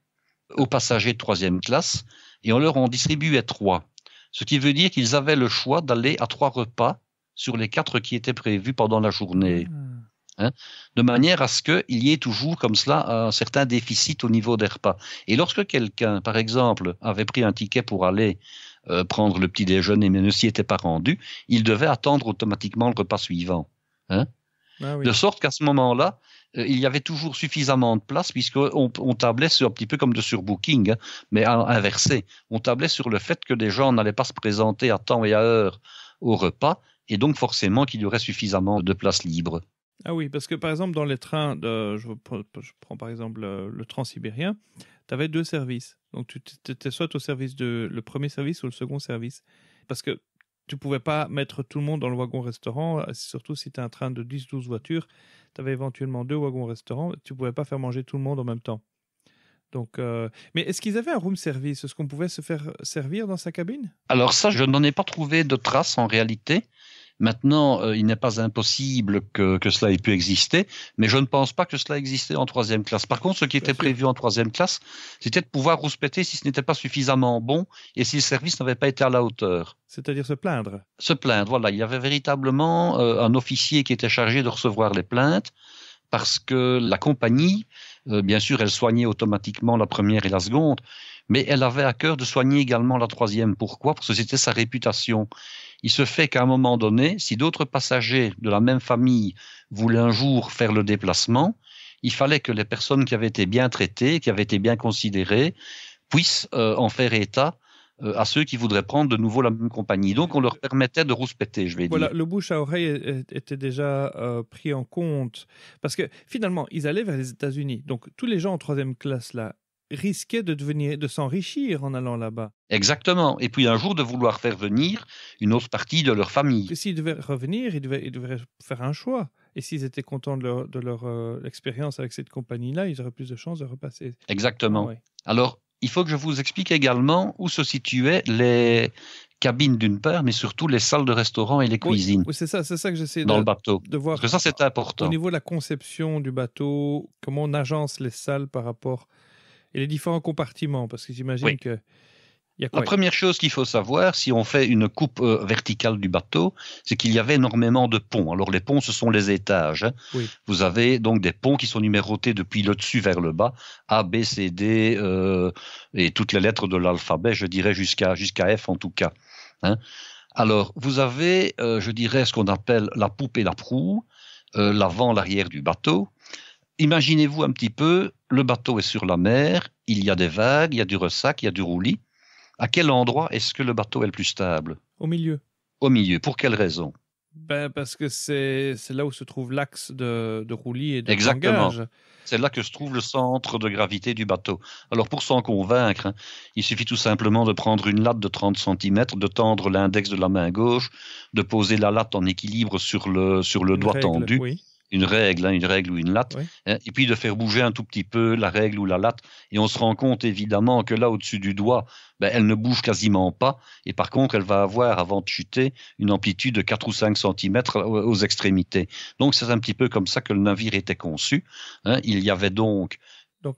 aux passagers de 3e classe et on leur en distribuait 3. Ce qui veut dire qu'ils avaient le choix d'aller à 3 repas sur les 4 qui étaient prévus pendant la journée. Hein, de manière à ce qu'il y ait toujours comme cela un certain déficit au niveau des repas. Et lorsque quelqu'un, par exemple, avait pris un ticket pour aller prendre le petit déjeuner mais ne s'y était pas rendu, il devait attendre automatiquement le repas suivant. Hein. Ah oui. De sorte qu'à ce moment-là, il y avait toujours suffisamment de place puisqu'on tablait sur un petit peu comme de surbooking, hein, mais inversé. On tablait sur le fait que des gens n'allaient pas se présenter à temps et à heure au repas et donc forcément qu'il y aurait suffisamment de place libre. Ah oui, parce que par exemple, dans les trains, je prends par exemple le Transsibérien, tu avais 2 services. Donc tu étais soit au service le premier service ou le second service. Parce que tu ne pouvais pas mettre tout le monde dans le wagon-restaurant, surtout si tu as un train de 10-12 voitures, tu avais éventuellement 2 wagons-restaurants, tu ne pouvais pas faire manger tout le monde en même temps. Donc, mais est-ce qu'ils avaient un room service? Est-ce qu'on pouvait se faire servir dans sa cabine? Alors ça, je n'en ai pas trouvé de traces en réalité. Maintenant, il n'est pas impossible que cela ait pu exister, mais je ne pense pas que cela existait en 3e classe. Par contre, ce qui était prévu en 3e classe, c'était de pouvoir rouspéter si ce n'était pas suffisamment bon et si le service n'avait pas été à la hauteur. C'est-à-dire se plaindre? Se plaindre, voilà. Il y avait véritablement un officier qui était chargé de recevoir les plaintes parce que la compagnie, bien sûr, elle soignait automatiquement la première et la seconde, mais elle avait à cœur de soigner également la 3e. Pourquoi? Parce que c'était sa réputation. Il se fait qu'à un moment donné, si d'autres passagers de la même famille voulaient un jour faire le déplacement, il fallait que les personnes qui avaient été bien traitées, qui avaient été bien considérées, puissent en faire état à ceux qui voudraient prendre de nouveau la même compagnie. Donc, on leur permettait de rouspéter, je vais dire. Voilà, le bouche à oreille était déjà pris en compte. Parce que finalement, ils allaient vers les États-Unis. Donc, tous les gens en 3e classe, là, risquaient de s'enrichir en allant là-bas. Exactement. Et puis un jour de vouloir faire venir une autre partie de leur famille. Que s'ils devaient revenir, ils devaient faire un choix. Et s'ils étaient contents de leur expérience avec cette compagnie-là, ils auraient plus de chances de repasser. Exactement. Ah, ouais. Alors, il faut que je vous explique également où se situaient les cabines d'une part, mais surtout les salles de restaurant et les cuisines. Oui, c'est ça que j'essaie dans le bateau. De voir. Parce que ça, c'est important. Au niveau de la conception du bateau, comment on agence les salles par rapport. Et les différents compartiments, parce que j'imagine que... La première chose qu'il faut savoir, si on fait une coupe verticale du bateau, c'est qu'il y avait énormément de ponts. Alors les ponts, ce sont les étages. Hein. Oui. Vous avez donc des ponts qui sont numérotés depuis le dessus vers le bas, A, B, C, D, et toutes les lettres de l'alphabet, je dirais jusqu'à F en tout cas. Hein. Alors vous avez, je dirais, ce qu'on appelle la poupe et la proue, l'avant, l'arrière du bateau. Imaginez-vous un petit peu, le bateau est sur la mer, il y a des vagues, il y a du ressac, il y a du roulis. À quel endroit est-ce que le bateau est le plus stable? Au milieu. Au milieu. Pour quelle raison? Parce que c'est là où se trouve l'axe de roulis et de Exactement. tangage. C'est là que se trouve le centre de gravité du bateau. Alors pour s'en convaincre, il suffit tout simplement de prendre une latte de 30 cm, de tendre l'index de la main gauche, de poser la latte en équilibre sur le doigt tendu. Oui. Une règle ou une latte, oui. Et puis de faire bouger un tout petit peu la règle ou la latte, et on se rend compte évidemment que là au-dessus du doigt, elle ne bouge quasiment pas, et par contre elle va avoir, avant de chuter, une amplitude de 4 ou 5 cm aux extrémités. Donc c'est un petit peu comme ça que le navire était conçu. Il y avait donc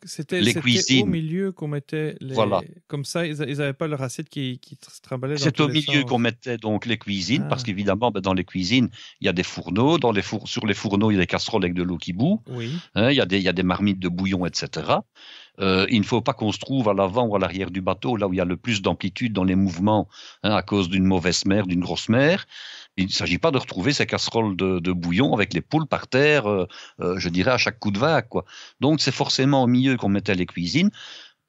c'était cuisines. Au milieu qu'on mettait les... Voilà. Comme ça, ils n'avaient pas leur assiette qui se trimballait dans C'est tous au les milieu sens. qu'on mettait donc les cuisines, parce qu'évidemment, dans les cuisines, il y a des fourneaux. Sur les fourneaux, il y a des casseroles avec de l'eau qui bout. Oui. Il y a des marmites de bouillon, etc. Il ne faut pas qu'on se trouve à l'avant ou à l'arrière du bateau, là où il y a le plus d'amplitude dans les mouvements, à cause d'une mauvaise mer, d'une grosse mer. Il ne s'agit pas de retrouver ces casseroles de bouillon avec les poules par terre, je dirais, à chaque coup de vague, quoi. Donc, c'est forcément au milieu qu'on mettait les cuisines.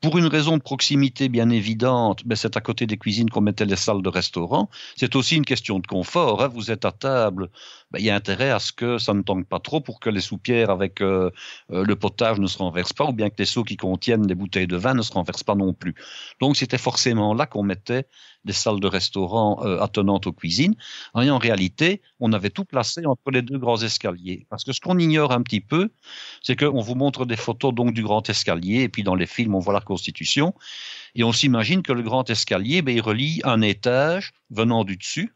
Pour une raison de proximité bien évidente, c'est à côté des cuisines qu'on mettait les salles de restaurant. C'est aussi une question de confort. Vous êtes à table, il y a intérêt à ce que ça ne tangue pas trop pour que les soupières avec le potage ne se renversent pas, ou bien que les seaux qui contiennent des bouteilles de vin ne se renversent pas non plus. Donc c'était forcément là qu'on mettait des salles de restaurant attenantes aux cuisines. Et en réalité, on avait tout placé entre les deux grands escaliers. Parce que ce qu'on ignore un petit peu, c'est qu'on vous montre des photos donc du grand escalier, et puis dans les films, on voit la Constitution, et on s'imagine que le grand escalier, il relie un étage venant du dessus,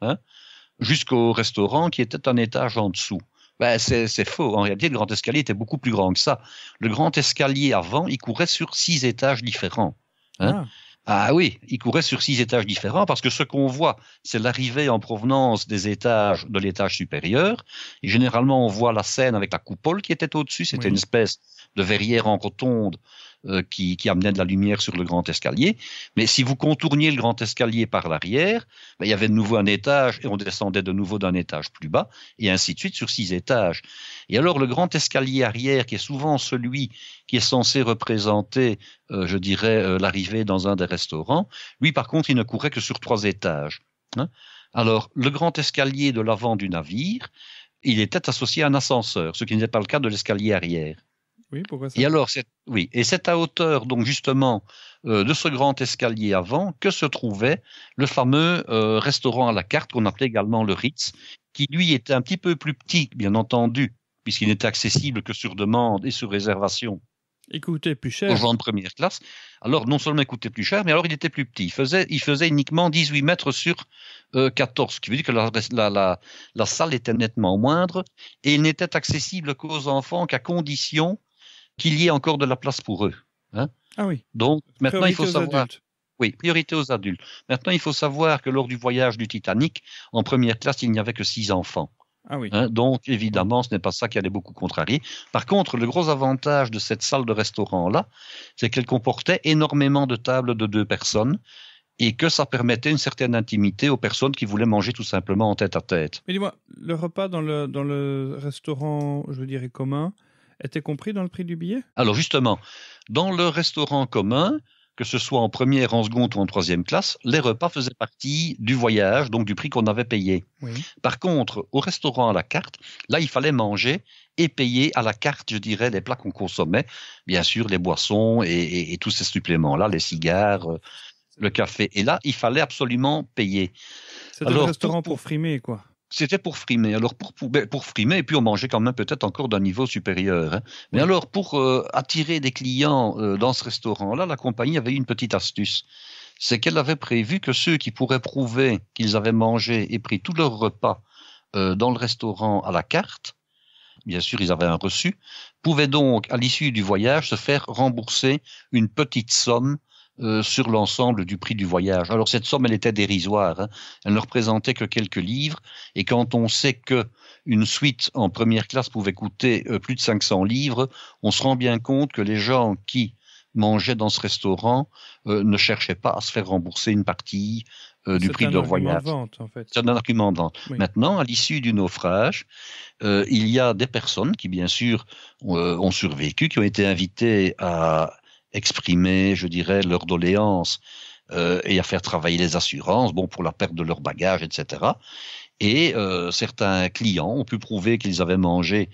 jusqu'au restaurant qui était un étage en dessous. C'est faux. En réalité, le grand escalier était beaucoup plus grand que ça. Le grand escalier avant, il courait sur 6 étages différents. Ah oui, il courait sur 6 étages différents, parce que ce qu'on voit, c'est l'arrivée en provenance des étages de l'étage supérieur. Et généralement, on voit la scène avec la coupole qui était au-dessus. C'était une espèce de verrière en rotonde qui amenait de la lumière sur le grand escalier. Mais si vous contourniez le grand escalier par l'arrière, il y avait de nouveau un étage, et on descendait de nouveau d'un étage plus bas, et ainsi de suite sur 6 étages. Et alors le grand escalier arrière, qui est souvent celui qui est censé représenter, je dirais, l'arrivée dans un des restaurants, lui par contre il ne courait que sur 3 étages. Alors le grand escalier de l'avant du navire, il était associé à un ascenseur, ce qui n'était pas le cas de l'escalier arrière. Oui, pourquoi ça? Et alors, c'est à hauteur, donc justement, de ce grand escalier avant que se trouvait le fameux restaurant à la carte qu'on appelait également le Ritz, qui lui était un petit peu plus petit, bien entendu, puisqu'il n'était accessible que sur demande et sur réservation. Il coûtait plus cher. Aux gens de première classe. Alors, non seulement il coûtait plus cher, mais alors il était plus petit. Il faisait uniquement 18 mètres sur 14, ce qui veut dire que la salle était nettement moindre, et il n'était accessible qu'aux enfants qu'à condition qu'il y ait encore de la place pour eux. Ah oui. Donc, maintenant, il faut savoir. Adultes. Oui, priorité aux adultes. Maintenant, il faut savoir que lors du voyage du Titanic, en première classe, il n'y avait que 6 enfants. Ah oui. Donc, évidemment, ce n'est pas ça qui allait beaucoup contrarier. Par contre, le gros avantage de cette salle de restaurant-là, c'est qu'elle comportait énormément de tables de 2 personnes, et que ça permettait une certaine intimité aux personnes qui voulaient manger tout simplement en tête à tête. Mais dis-moi, le repas dans le restaurant, je dirais commun, était compris dans le prix du billet? Alors justement, dans le restaurant commun, que ce soit en première, en seconde ou en troisième classe, les repas faisaient partie du voyage, donc du prix qu'on avait payé. Oui. Par contre, au restaurant à la carte, là, il fallait manger et payer à la carte, je dirais, les plats qu'on consommait. Bien sûr, les boissons et tous ces suppléments-là, les cigares, le café. Et là, il fallait absolument payer. C'était un restaurant pour frimer, quoi. C'était pour frimer. Alors pour frimer, et puis on mangeait quand même peut-être encore d'un niveau supérieur. Mais alors pour attirer des clients dans ce restaurant-là, la compagnie avait une petite astuce. C'est qu'elle avait prévu que ceux qui pourraient prouver qu'ils avaient mangé et pris tout leur repas dans le restaurant à la carte bien sûr ils avaient un reçu, pouvaient donc à l'issue du voyage se faire rembourser une petite somme sur l'ensemble du prix du voyage. Alors cette somme, elle était dérisoire, hein. Elle ne représentait que quelques livres, et quand on sait que une suite en première classe pouvait coûter plus de 500 livres, on se rend bien compte que les gens qui mangeaient dans ce restaurant ne cherchaient pas à se faire rembourser une partie du prix de leur voyage. C'est un argument de vente. Oui. Maintenant, à l'issue du naufrage, il y a des personnes qui, bien sûr, ont survécu, qui ont été invitées à exprimer, je dirais, leurs doléances et à faire travailler les assurances, bon, pour la perte de leur bagage, etc. Et certains clients ont pu prouver qu'ils avaient mangé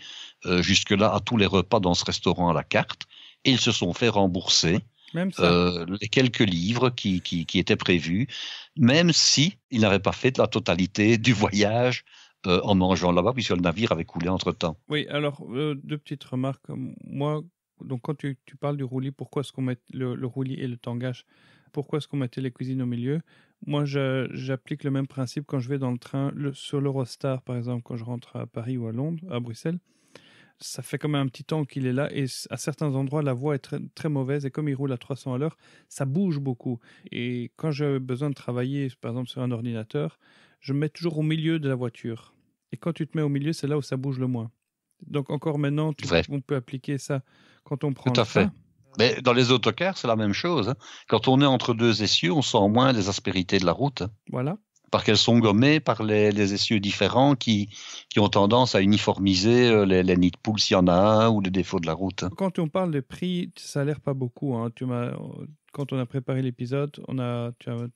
jusque-là à tous les repas dans ce restaurant à la carte, et ils se sont fait rembourser les quelques livres qui étaient prévus, même si ils n'avaient pas fait la totalité du voyage en mangeant là-bas, puisque le navire avait coulé entre-temps. Oui, alors, deux petites remarques. Moi, donc quand tu parles du roulis, pourquoi est-ce qu'on met le roulis et le tangage? Pourquoi est-ce qu'on mettait les cuisines au milieu? Moi, j'applique le même principe quand je vais dans le train, sur l'Eurostar, par exemple, quand je rentre à Paris ou à Londres, à Bruxelles. Ça fait quand même un petit temps qu'il est là, et à certains endroits, la voie est très, très mauvaise, et comme il roule à 300 à l'heure, ça bouge beaucoup. Et quand j'ai besoin de travailler, par exemple, sur un ordinateur, je me mets toujours au milieu de la voiture. Et quand tu te mets au milieu, c'est là où ça bouge le moins. Donc encore maintenant, on peut appliquer ça quand on prend Tout à fait. Mais dans les autocars, c'est la même chose, hein. Quand on est entre deux essieux, on sent moins les aspérités de la route. Voilà. Parce qu'elles sont gommées par les essieux différents qui ont tendance à uniformiser les nids de poules s'il y en a un, ou les défauts de la route. Quand on parle de prix, ça a l'air pas beaucoup, hein. Quand on a préparé l'épisode,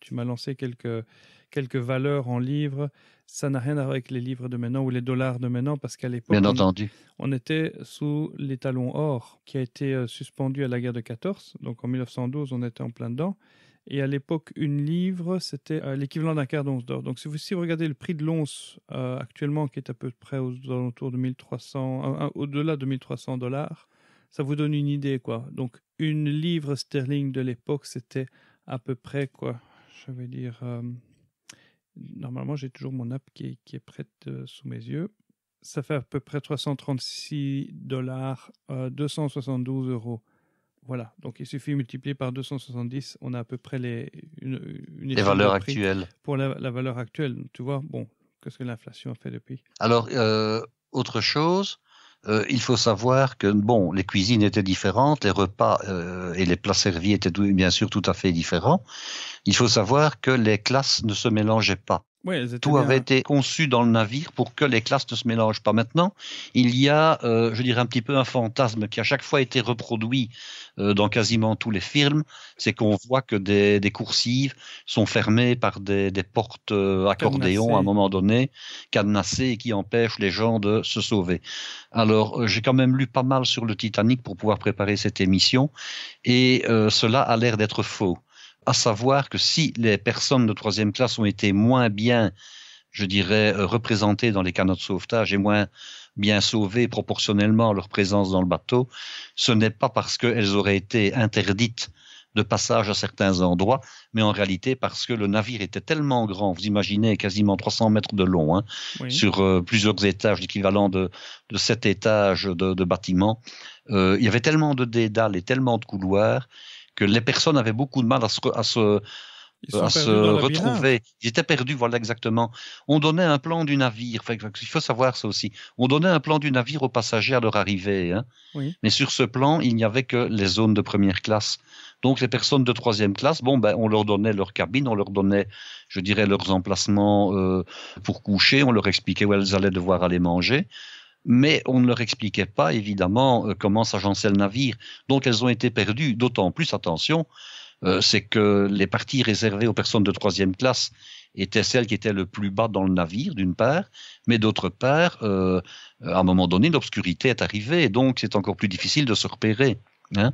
tu m'as lancé quelques valeurs en livres. Ça n'a rien à voir avec les livres de maintenant ou les dollars de maintenant, parce qu'à l'époque, on était sous l'étalon or qui a été suspendu à la guerre de 14. Donc en 1912, on était en plein dedans. Et à l'époque, une livre, c'était l'équivalent d'un quart d'once d'or. Donc si vous regardez le prix de l'once actuellement, qui est à peu près aux alentours de 1300, au-delà de 1300 $, ça vous donne une idée, quoi. Donc une livre sterling de l'époque, c'était à peu près, quoi, je vais dire... Normalement, j'ai toujours mon app qui est prête sous mes yeux. Ça fait à peu près 336 $, 272 €. Voilà, donc il suffit de multiplier par 270, on a à peu près les valeurs actuelles. Pour la valeur actuelle, tu vois, bon, qu'est-ce que l'inflation a fait depuis? Alors, autre chose, il faut savoir que, bon, les cuisines étaient différentes, les repas et les plats servis étaient bien sûr tout à fait différents. Il faut savoir que les classes ne se mélangeaient pas. Oui, tout avait été conçu dans le navire pour que les classes ne se mélangent pas. Maintenant, il y a, je dirais, un petit peu un fantasme qui a chaque fois été reproduit dans quasiment tous les films, c'est qu'on voit que des coursives sont fermées par des portes accordéons à un moment donné, cadenassées, et qui empêchent les gens de se sauver. Alors, j'ai quand même lu pas mal sur le Titanic pour pouvoir préparer cette émission, et cela a l'air d'être faux. À savoir que si les personnes de troisième classe ont été moins bien, je dirais, représentées dans les canots de sauvetage et moins bien sauvées proportionnellement à leur présence dans le bateau, ce n'est pas parce qu'elles auraient été interdites de passage à certains endroits, mais en réalité parce que le navire était tellement grand, vous imaginez quasiment 300 mètres de long, hein, oui, sur plusieurs étages, l'équivalent de 7 étages de bâtiments. Il y avait tellement de dédales et tellement de couloirs que les personnes avaient beaucoup de mal à se retrouver. Ils étaient perdus, voilà exactement. On donnait un plan du navire, enfin, il faut savoir ça aussi. On donnait un plan du navire aux passagers à leur arrivée, hein. Oui. Mais sur ce plan, il n'y avait que les zones de première classe. Donc les personnes de troisième classe, bon, ben, on leur donnait leur cabine, on leur donnait, je dirais, leurs emplacements pour coucher, on leur expliquait où elles allaient devoir aller manger. Mais on ne leur expliquait pas, évidemment, comment s'agençait le navire. Donc, elles ont été perdues. D'autant plus, attention, c'est que les parties réservées aux personnes de troisième classe étaient celles qui étaient le plus bas dans le navire, d'une part, mais d'autre part, à un moment donné, l'obscurité est arrivée, et donc c'est encore plus difficile de se repérer, hein.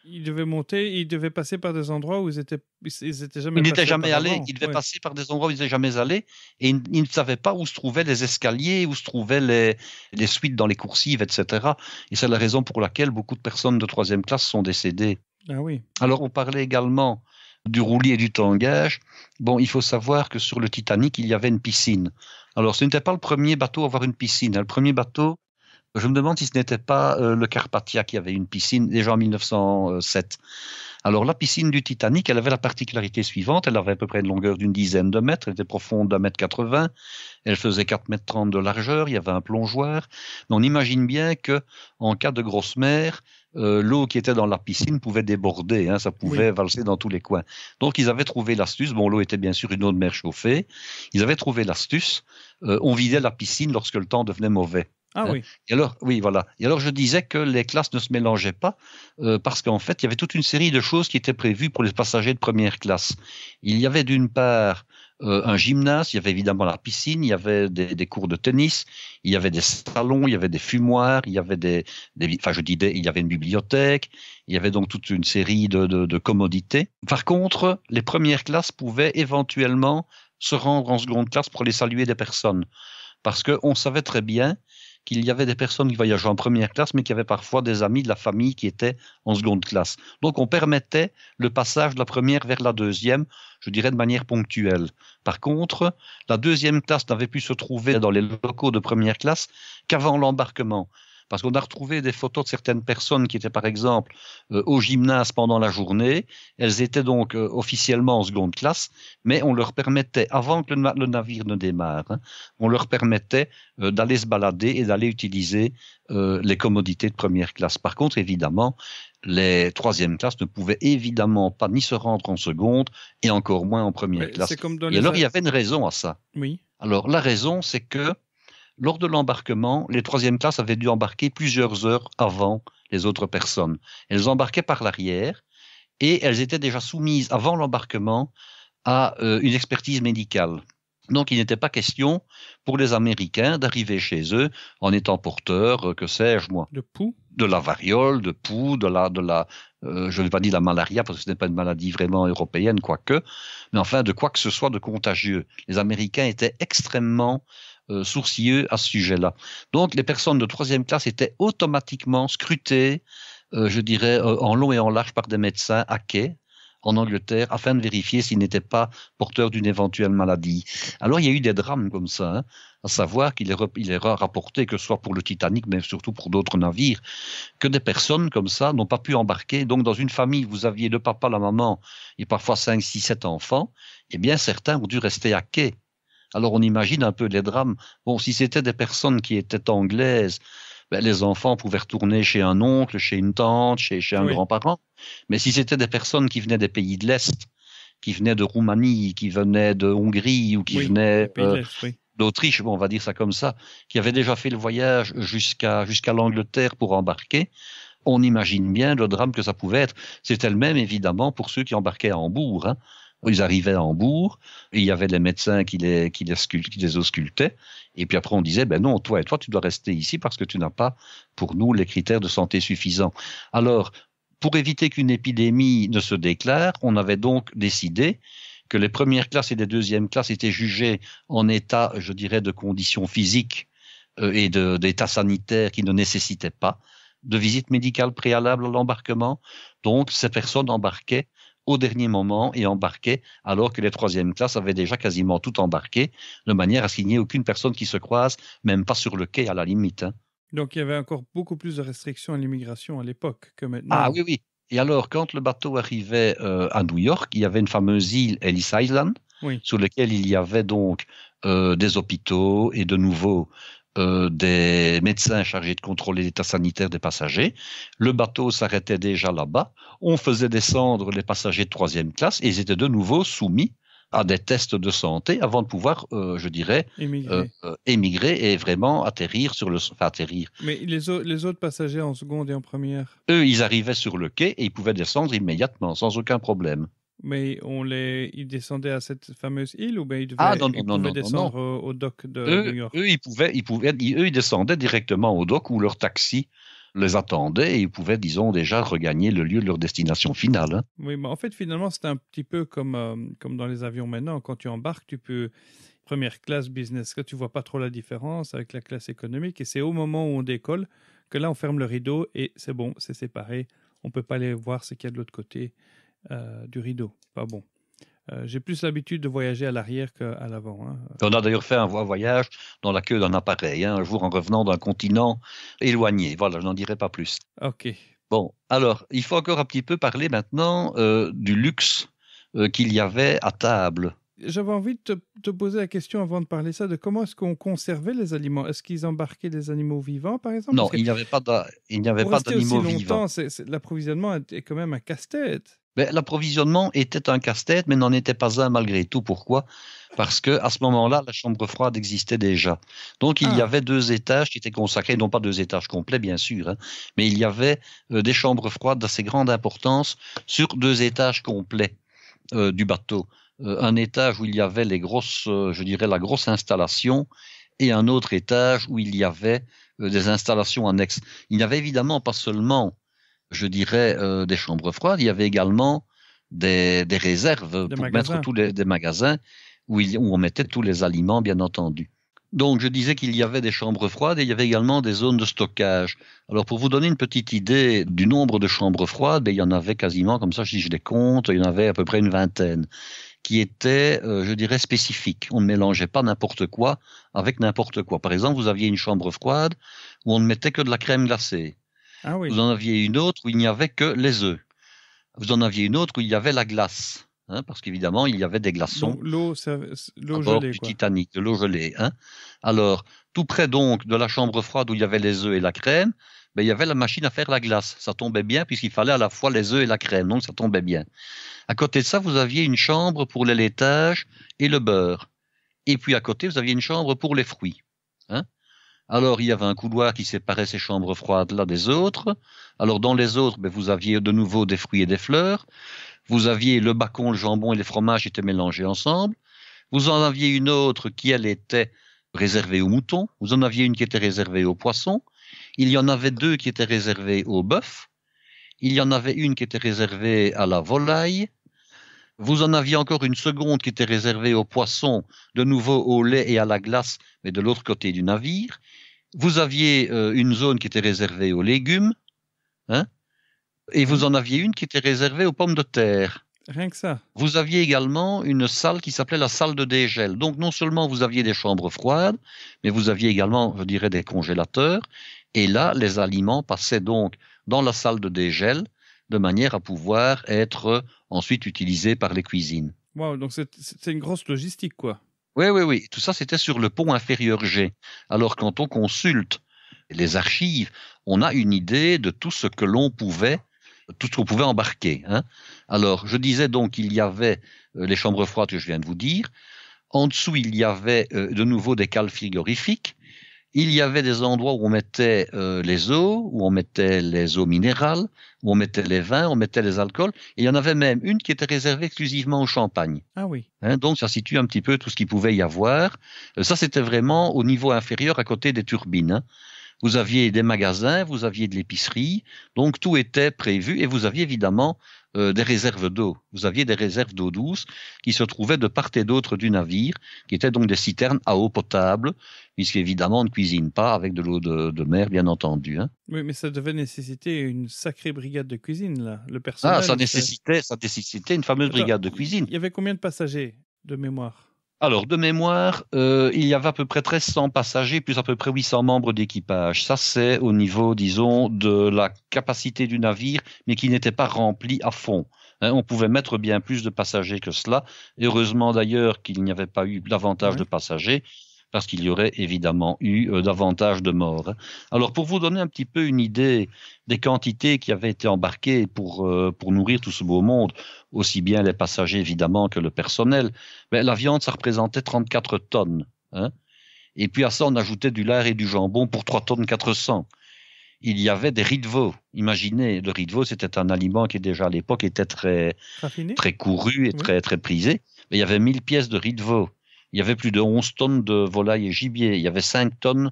Ils devaient monter, ils devaient passer par des endroits où ils étaient jamais ils n'étaient jamais allés. Ils devaient passer par des endroits où ils n'étaient jamais allés, et ils ne savaient pas où se trouvaient les escaliers, où se trouvaient les suites dans les coursives, etc. Et c'est la raison pour laquelle beaucoup de personnes de troisième classe sont décédées. Ah oui. Alors, on parlait également du roulis et du tangage. Bon, il faut savoir que sur le Titanic, il y avait une piscine. Alors, ce n'était pas le premier bateau à avoir une piscine. Le premier bateau Je me demande si ce n'était pas le Carpathia qui avait une piscine déjà en 1907. Alors la piscine du Titanic, elle avait la particularité suivante, elle avait à peu près une longueur d'une dizaine de mètres, elle était profonde d'1,80 m, elle faisait 4,30 m de largeur, il y avait un plongeoir. Mais on imagine bien que en cas de grosse mer, l'eau qui était dans la piscine pouvait déborder, hein, ça pouvait valser dans tous les coins. Donc ils avaient trouvé l'astuce, bon l'eau était bien sûr une eau de mer chauffée, ils avaient trouvé l'astuce, on vidait la piscine lorsque le temps devenait mauvais. Ah oui. Et alors, oui, voilà. Et alors, je disais que les classes ne se mélangeaient pas parce qu'en fait, il y avait toute une série de choses qui étaient prévues pour les passagers de première classe. Il y avait d'une part un gymnase, il y avait évidemment la piscine, il y avait des cours de tennis, il y avait des salons, il y avait des fumoirs, il y avait il y avait une bibliothèque, il y avait donc toute une série de commodités. Par contre, les premières classes pouvaient éventuellement se rendre en seconde classe pour aller saluer des personnes. Parce qu'on savait très bien qu'il y avait des personnes qui voyageaient en première classe, mais qui avaient parfois des amis de la famille qui étaient en seconde classe. Donc, on permettait le passage de la première vers la deuxième, je dirais de manière ponctuelle. Par contre, la deuxième classe n'avait pu se trouver dans les locaux de première classe qu'avant l'embarquement. Parce qu'on a retrouvé des photos de certaines personnes qui étaient, par exemple, au gymnase pendant la journée. Elles étaient donc officiellement en seconde classe, mais on leur permettait, avant que le navire ne démarre, hein, on leur permettait d'aller se balader et d'aller utiliser les commodités de première classe. Par contre, évidemment, les troisième classes ne pouvaient évidemment pas ni se rendre en seconde et encore moins en première classe. Et alors, il y avait une raison à ça. Oui. Alors, la raison, c'est que lors de l'embarquement, les troisième classes avaient dû embarquer plusieurs heures avant les autres personnes. Elles embarquaient par l'arrière et elles étaient déjà soumises avant l'embarquement à une expertise médicale. Donc, il n'était pas question pour les Américains d'arriver chez eux en étant porteurs, que sais-je moi, de poux, de la variole, de poux, je ne vais pas dire la malaria parce que ce n'est pas une maladie vraiment européenne, quoique, mais enfin de quoi que ce soit de contagieux. Les Américains étaient extrêmement sourcilleux à ce sujet-là. Donc, les personnes de troisième classe étaient automatiquement scrutées, je dirais, en long et en large par des médecins à quai, en Angleterre, afin de vérifier s'ils n'étaient pas porteurs d'une éventuelle maladie. Alors, il y a eu des drames comme ça, hein, à savoir qu'il est rapporté, que ce soit pour le Titanic, mais surtout pour d'autres navires, que des personnes comme ça n'ont pas pu embarquer. Donc, dans une famille, vous aviez le papa, la maman, et parfois 5, 6, 7 enfants, eh bien, certains ont dû rester à quai. Alors, on imagine un peu les drames. Bon, si c'était des personnes qui étaient anglaises, ben, les enfants pouvaient retourner chez un oncle, chez une tante, chez un grand-parent. Mais si c'était des personnes qui venaient des pays de l'Est, qui venaient de Roumanie, qui venaient de Hongrie ou qui venaient d'Autriche, bon, on va dire ça comme ça, qui avaient déjà fait le voyage jusqu'à l'Angleterre pour embarquer, on imagine bien le drame que ça pouvait être. C'était le même, évidemment, pour ceux qui embarquaient à Hambourg, hein. Ils arrivaient à Hambourg, et il y avait les médecins qui les auscultaient, et puis après on disait, ben non, toi, tu dois rester ici parce que tu n'as pas, pour nous, les critères de santé suffisants. Alors, pour éviter qu'une épidémie ne se déclare, on avait donc décidé que les premières classes et les deuxièmes classes étaient jugées en état, je dirais, de conditions physiques et d'état sanitaire qui ne nécessitaient pas de visite médicale préalable à l'embarquement. Donc, ces personnes embarquaient au dernier moment et embarquaient alors que les troisièmes classes avaient déjà quasiment tout embarqué, de manière à ce qu'il n'y ait aucune personne qui se croise, même pas sur le quai à la limite. Hein. Donc il y avait encore beaucoup plus de restrictions à l'immigration à l'époque que maintenant. Ah oui, oui. Et alors, quand le bateau arrivait à New York, il y avait une fameuse île, Ellis Island, sur laquelle il y avait donc des hôpitaux et de nouveau des médecins chargés de contrôler l'état sanitaire des passagers. Le bateau s'arrêtait déjà là-bas. On faisait descendre les passagers de troisième classe et ils étaient de nouveau soumis à des tests de santé avant de pouvoir, je dirais, émigrer et vraiment atterrir sur atterrir. Mais les autres passagers en seconde et en première? Eux, ils arrivaient sur le quai et ils pouvaient descendre immédiatement, sans aucun problème. Mais ils descendaient à cette fameuse île ou bien ils pouvaient descendre au dock de New York? Ils descendaient directement au dock où leur taxi les attendait et ils pouvaient, disons, déjà regagner le lieu de leur destination finale. Hein. Oui, mais en fait, finalement, c'est un petit peu comme dans les avions maintenant. Quand tu embarques, tu peux première classe, business class, tu vois pas trop la différence avec la classe économique. Et c'est au moment où on décolle que là, on ferme le rideau et c'est bon, c'est séparé. On peut pas aller voir ce qu'il y a de l'autre côté du rideau. Pas bon. J'ai plus l'habitude de voyager à l'arrière qu'à l'avant. Hein. On a d'ailleurs fait un voyage dans la queue d'un appareil, un jour en revenant d'un continent éloigné. Voilà, je n'en dirai pas plus. Ok. Bon, alors, il faut encore un petit peu parler maintenant du luxe qu'il y avait à table. J'avais envie de te poser la question avant de parler ça, de comment est-ce qu'on conservait les aliments. Est-ce qu'ils embarquaient des animaux vivants, par exemple? Non, il n'y avait pas d'animaux vivants. L'approvisionnement est quand même un casse-tête. L'approvisionnement était un casse-tête, mais n'en était pas un malgré tout. Pourquoi? Parce que à ce moment-là, la chambre froide existait déjà. Donc, il y avait 2 étages qui étaient consacrés, non pas 2 étages complets, bien sûr, hein, mais il y avait des chambres froides d'assez grande importance sur 2 étages complets du bateau. Un étage où il y avait la grosse installation, et un autre étage où il y avait des installations annexes. Il n'y avait évidemment pas seulement, des chambres froides, il y avait également des réserves pour mettre des magasins où on mettait tous les aliments, bien entendu. Donc, je disais qu'il y avait des chambres froides et il y avait également des zones de stockage. Alors, pour vous donner une petite idée du nombre de chambres froides, il y en avait quasiment, comme ça, si je les compte, il y en avait à peu près une vingtaine, qui étaient, spécifiques. On ne mélangeait pas n'importe quoi avec n'importe quoi. Par exemple, vous aviez une chambre froide où on ne mettait que de la crème glacée. Ah oui. Vous en aviez une autre où il n'y avait que les œufs. Vous en aviez une autre où il y avait la glace. Parce qu'évidemment, il y avait des glaçons. L'eau gelée, du Titanic, de l'eau gelée. Alors, tout près donc de la chambre froide où il y avait les œufs et la crème, il y avait la machine à faire la glace. Ça tombait bien puisqu'il fallait à la fois les œufs et la crème, donc ça tombait bien. À côté de ça, vous aviez une chambre pour les laitages et le beurre. Et puis à côté, vous aviez une chambre pour les fruits. Alors, il y avait un couloir qui séparait ces chambres froides-là des autres. Alors, dans les autres, vous aviez de nouveau des fruits et des fleurs. Vous aviez le bacon, le jambon et les fromages étaient mélangés ensemble. Vous en aviez une autre qui, elle, était réservée aux moutons. Vous en aviez une qui était réservée aux poissons. Il y en avait 2 qui étaient réservées au bœuf. Il y en avait une qui était réservée à la volaille. Vous en aviez encore une seconde qui était réservée aux poissons, de nouveau au lait et à la glace, mais de l'autre côté du navire. Vous aviez une zone qui était réservée aux légumes, et vous en aviez une qui était réservée aux pommes de terre. Rien que ça. Vous aviez également une salle qui s'appelait la salle de dégel. Donc non seulement vous aviez des chambres froides, mais vous aviez également, des congélateurs. Et là, les aliments passaient donc dans la salle de dégel de manière à pouvoir être ensuite utilisés par les cuisines. Wow, donc c'est une grosse logistique, quoi. Oui. Tout ça, c'était sur le pont inférieur G. Alors, quand on consulte les archives, on a une idée de tout ce qu'on pouvait embarquer. Alors, je disais donc qu'il y avait les chambres froides que je viens de vous dire. En dessous, il y avait de nouveau des cales frigorifiques. Il y avait des endroits où on mettait les eaux, où on mettait les eaux minérales, où on mettait les vins, on mettait les alcools. Et il y en avait même une qui était réservée exclusivement au champagne. Ah oui. Donc, ça situe un petit peu tout ce qu'il pouvait y avoir. Ça, c'était vraiment au niveau inférieur, à côté des turbines. Vous aviez des magasins, vous aviez de l'épicerie, donc tout était prévu et vous aviez évidemment des réserves d'eau. Vous aviez des réserves d'eau douce qui se trouvaient de part et d'autre du navire, qui étaient donc des citernes à eau potable, puisqu'évidemment on ne cuisine pas avec de l'eau de mer, bien entendu. Oui, mais ça devait nécessiter une sacrée brigade de cuisine, là. Le personnel. Ça nécessitait une fameuse brigade de cuisine. Il y avait combien de passagers de mémoire? Alors, de mémoire, il y avait à peu près 1300 passagers, plus à peu près 800 membres d'équipage. Ça, c'est au niveau, disons, de la capacité du navire, mais qui n'était pas rempli à fond. On pouvait mettre bien plus de passagers que cela. Et heureusement d'ailleurs qu'il n'y avait pas eu davantage de passagers, parce qu'il y aurait évidemment eu davantage de morts. Alors, pour vous donner un petit peu une idée des quantités qui avaient été embarquées pour nourrir tout ce beau monde, aussi bien les passagers évidemment que le personnel, la viande, ça représentait 34 tonnes. Et puis à ça, on ajoutait du lard et du jambon pour 3 tonnes 400. Il y avait des riz de veau. Imaginez, le riz de veau, c'était un aliment qui déjà à l'époque était très couru et très, très prisé. Mais il y avait 1000 pièces de riz de veau. Il y avait plus de 11 tonnes de volaille et gibier. Il y avait 5 tonnes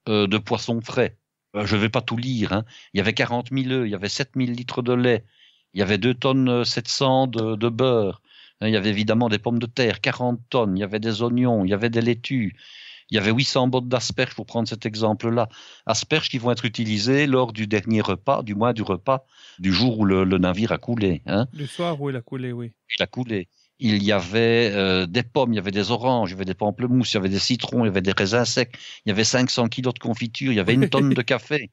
de poissons frais. Je ne vais pas tout lire. Il y avait 40 000 œufs. Il y avait 7 000 litres de lait. Il y avait 2 tonnes 700 de beurre. Il y avait évidemment des pommes de terre, 40 tonnes. Il y avait des oignons. Il y avait des laitues. Il y avait 800 bottes d'asperges, pour prendre cet exemple-là. Asperges qui vont être utilisées lors du dernier repas, du repas du jour où le navire a coulé. Du soir où il a coulé, oui. Il a coulé. il y avait des pommes, il y avait des oranges, il y avait des pamplemousses, il y avait des citrons, il y avait des raisins secs, il y avait 500 kilos de confiture, il y avait une tonne de café.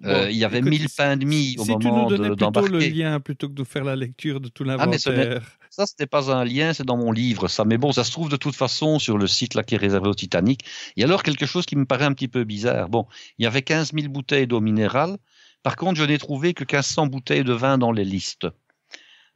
Bon, Il y avait écoute, 1000 pains de mie au si tu nous moment donnais plutôt le d'embarquer. lien plutôt que de faire la lecture de tout Ah, mais l'inventaire. ça, ce n'est pas un lien, c'est dans mon livre, ça. Mais bon, ça se trouve de toute façon sur le site là, qui est réservé au Titanic. Et alors, quelque chose qui me paraît un petit peu bizarre. Bon, il y avait 15 000 bouteilles d'eau minérale. Par contre, je n'ai trouvé que 1500 bouteilles de vin dans les listes.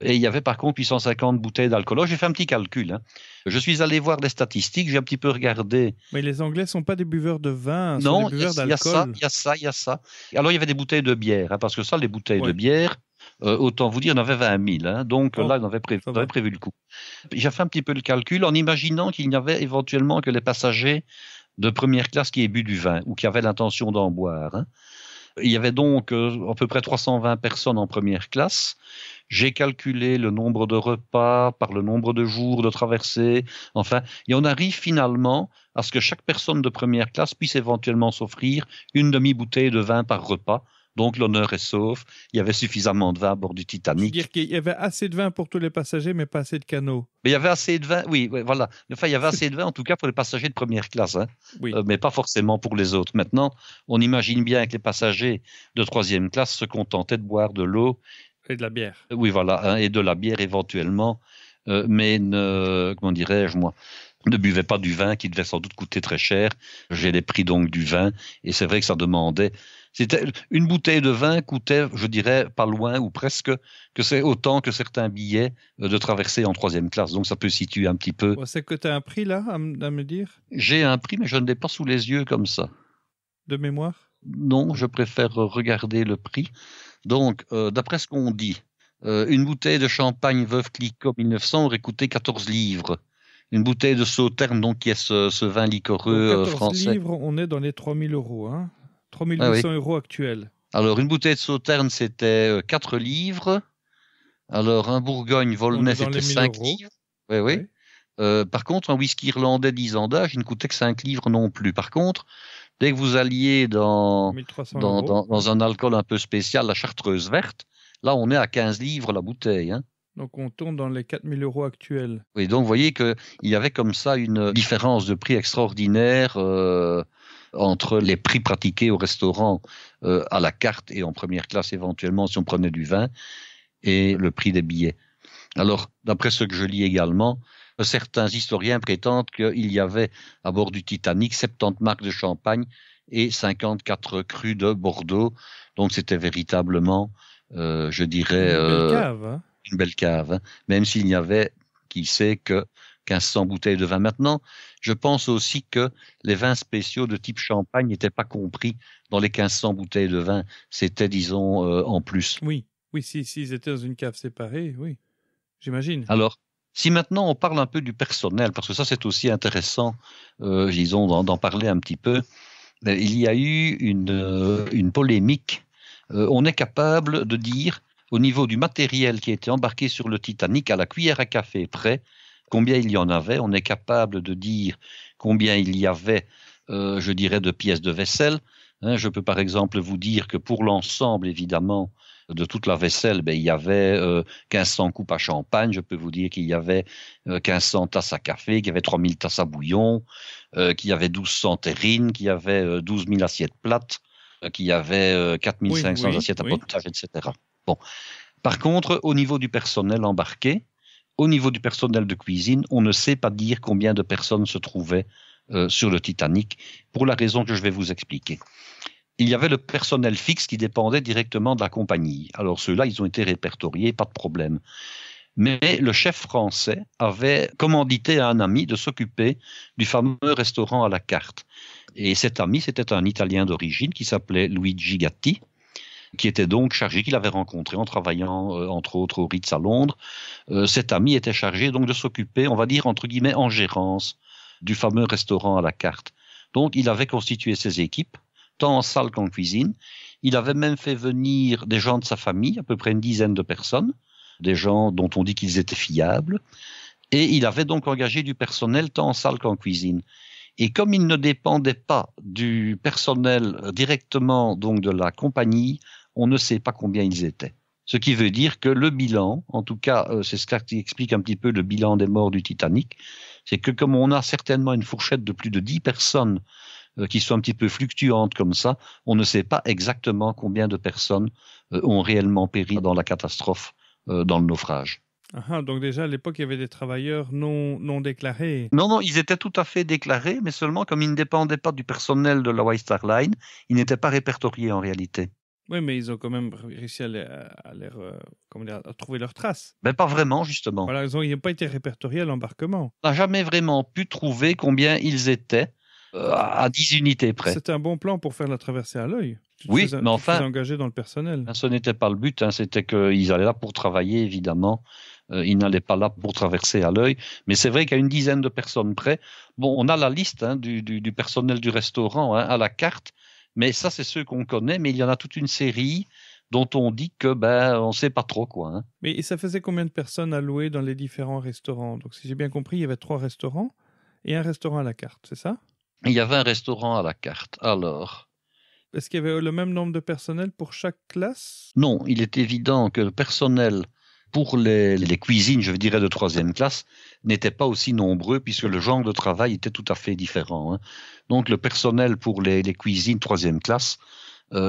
Et il y avait par contre 850 bouteilles d'alcool. Alors, j'ai fait un petit calcul. Hein. Je suis allé voir les statistiques, j'ai un petit peu regardé. Mais les Anglais ne sont pas des buveurs de vin, ils Non, sont des buveurs il y a ça, d'alcool. il y a ça. Alors, il y avait des bouteilles de bière, hein, parce que ça, les bouteilles de bière, autant vous dire, on avait 20 000. Hein, donc là, on avait prévu le coup. J'ai fait un petit peu le calcul en imaginant qu'il n'y avait éventuellement que les passagers de première classe qui aient bu du vin ou qui avaient l'intention d'en boire. Hein. Il y avait donc à peu près 320 personnes en première classe. J'ai calculé le nombre de repas par le nombre de jours de traversée. Enfin, et on arrive finalement à ce que chaque personne de première classe puisse éventuellement s'offrir une demi-bouteille de vin par repas. Donc l'honneur est sauf. Il y avait suffisamment de vin à bord du Titanic. C'est-à-dire qu'il y avait assez de vin pour tous les passagers, mais pas assez de canaux. Mais il y avait assez de vin, oui, voilà. Enfin, il y avait assez de vin en tout cas pour les passagers de première classe, hein. Oui. Mais pas forcément pour les autres. Maintenant, on imagine bien que les passagers de troisième classe se contentaient de boire de l'eau. Et de la bière. Oui, voilà, hein, et de la bière éventuellement, mais comment dirais-je moi, ne buvaient pas du vin qui devait sans doute coûter très cher. J'ai les prix donc du vin, et c'est vrai que ça demandait. C'était une bouteille de vin coûtait, je dirais, pas loin ou presque, que c'est autant que certains billets de traversée en troisième classe. Donc ça peut situer un petit peu. C'est que tu as un prix là à me dire? J'ai un prix, mais je ne l'ai pas sous les yeux comme ça. De mémoire? Non, je préfère regarder le prix. Donc, d'après ce qu'on dit, une bouteille de champagne Veuve Clicquot 1900 aurait coûté 14 livres. Une bouteille de Sauternes, donc qui est ce vin liquoreux français. 14 livres, on est dans les 3 000 €. Hein, 3 800 € actuels. Alors, une bouteille de Sauternes, c'était 4 livres. Alors, un Bourgogne-Volnay, c'était 5 livres. Oui. Par contre, un whisky irlandais 10 ans d'âge, il ne coûtait que 5 livres non plus. Par contre, dès que vous alliez dans un alcool un peu spécial, la chartreuse verte, là, on est à 15 livres la bouteille. Hein. Donc, on tourne dans les 4 000 € actuels. Oui, donc vous voyez qu'il y avait comme ça une différence de prix extraordinaire entre les prix pratiqués au restaurant à la carte et en première classe éventuellement si on prenait du vin et le prix des billets. Alors, d'après ce que je lis également, certains historiens prétendent qu'il y avait à bord du Titanic 70 marques de champagne et 54 crus de Bordeaux. Donc c'était véritablement, je dirais, une belle cave. Hein. Une belle cave, hein. Même s'il n'y avait, qui sait, que 1500 bouteilles de vin. Maintenant, je pense aussi que les vins spéciaux de type champagne n'étaient pas compris dans les 1500 bouteilles de vin. C'était, disons, en plus. Oui, s'ils étaient dans une cave séparée, oui, j'imagine. Alors, si maintenant on parle un peu du personnel, parce que ça c'est aussi intéressant, disons, d'en parler un petit peu, il y a eu une polémique. On est capable de dire, au niveau du matériel qui a été embarqué sur le Titanic, à la cuillère à café près, combien il y en avait. On est capable de dire combien il y avait, je dirais, de pièces de vaisselle. Hein, je peux par exemple vous dire que pour l'ensemble, évidemment, de toute la vaisselle, il y avait 1500 coupes à champagne, je peux vous dire qu'il y avait 1500 tasses à café, qu'il y avait 3000 tasses à bouillon, qu'il y avait 1200 terrines, qu'il y avait 12 000 assiettes plates, qu'il y avait 4500 assiettes à potage, etc. Bon. Par contre, au niveau du personnel embarqué, au niveau du personnel de cuisine, on ne sait pas dire combien de personnes se trouvaient sur le Titanic, pour la raison que je vais vous expliquer. Il y avait le personnel fixe qui dépendait directement de la compagnie. Alors ceux-là, ils ont été répertoriés, pas de problème. Mais le chef français avait commandité à un ami de s'occuper du fameux restaurant à la carte. Et cet ami, c'était un Italien d'origine qui s'appelait Luigi Gatti, qui était donc chargé, qu'il avait rencontré en travaillant, entre autres, au Ritz à Londres. Cet ami était chargé donc de s'occuper, on va dire, entre guillemets, en gérance du fameux restaurant à la carte. Donc, il avait constitué ses équipes, tant en salle qu'en cuisine. Il avait même fait venir des gens de sa famille, à peu près une dizaine de personnes, des gens dont on dit qu'ils étaient fiables. Et il avait donc engagé du personnel tant en salle qu'en cuisine. Et comme il ne dépendait pas du personnel directement donc de la compagnie, on ne sait pas combien ils étaient. Ce qui veut dire que le bilan, en tout cas, c'est ce qui explique un petit peu le bilan des morts du Titanic, c'est que comme on a certainement une fourchette de plus de 10 personnes qui sont un petit peu fluctuantes comme ça, on ne sait pas exactement combien de personnes ont réellement péri dans la catastrophe, dans le naufrage. Donc déjà, à l'époque, il y avait des travailleurs non déclarés. Non, ils étaient tout à fait déclarés, mais seulement comme ils ne dépendaient pas du personnel de la White Star Line, ils n'étaient pas répertoriés en réalité. Oui, mais ils ont quand même réussi à trouver leurs traces. Ben, pas vraiment, justement. Voilà, ils n'ont pas été répertoriés à l'embarquement. On n'a jamais vraiment pu trouver combien ils étaient à 10 unités près. C'était un bon plan pour faire la traversée à l'œil. Oui, mais enfin, tu te faisais engager dans le personnel. Ce n'était pas le but, c'était qu'ils allaient là pour travailler, évidemment. Ils n'allaient pas là pour traverser à l'œil. Mais c'est vrai qu'à une dizaine de personnes près, bon, on a la liste du personnel du restaurant à la carte, mais ça, c'est ceux qu'on connaît, mais il y en a toute une série dont on dit que on ne sait pas trop quoi. Mais ça faisait combien de personnes allouées dans les différents restaurants? Donc, si j'ai bien compris, il y avait 3 restaurants et un restaurant à la carte, c'est ça? Il y avait un restaurant à la carte. Alors, est-ce qu'il y avait le même nombre de personnel pour chaque classe? Non, il est évident que le personnel pour les cuisines, je dirais de 3e classe, n'était pas aussi nombreux puisque le genre de travail était tout à fait différent. Donc le personnel pour les cuisines 3e classe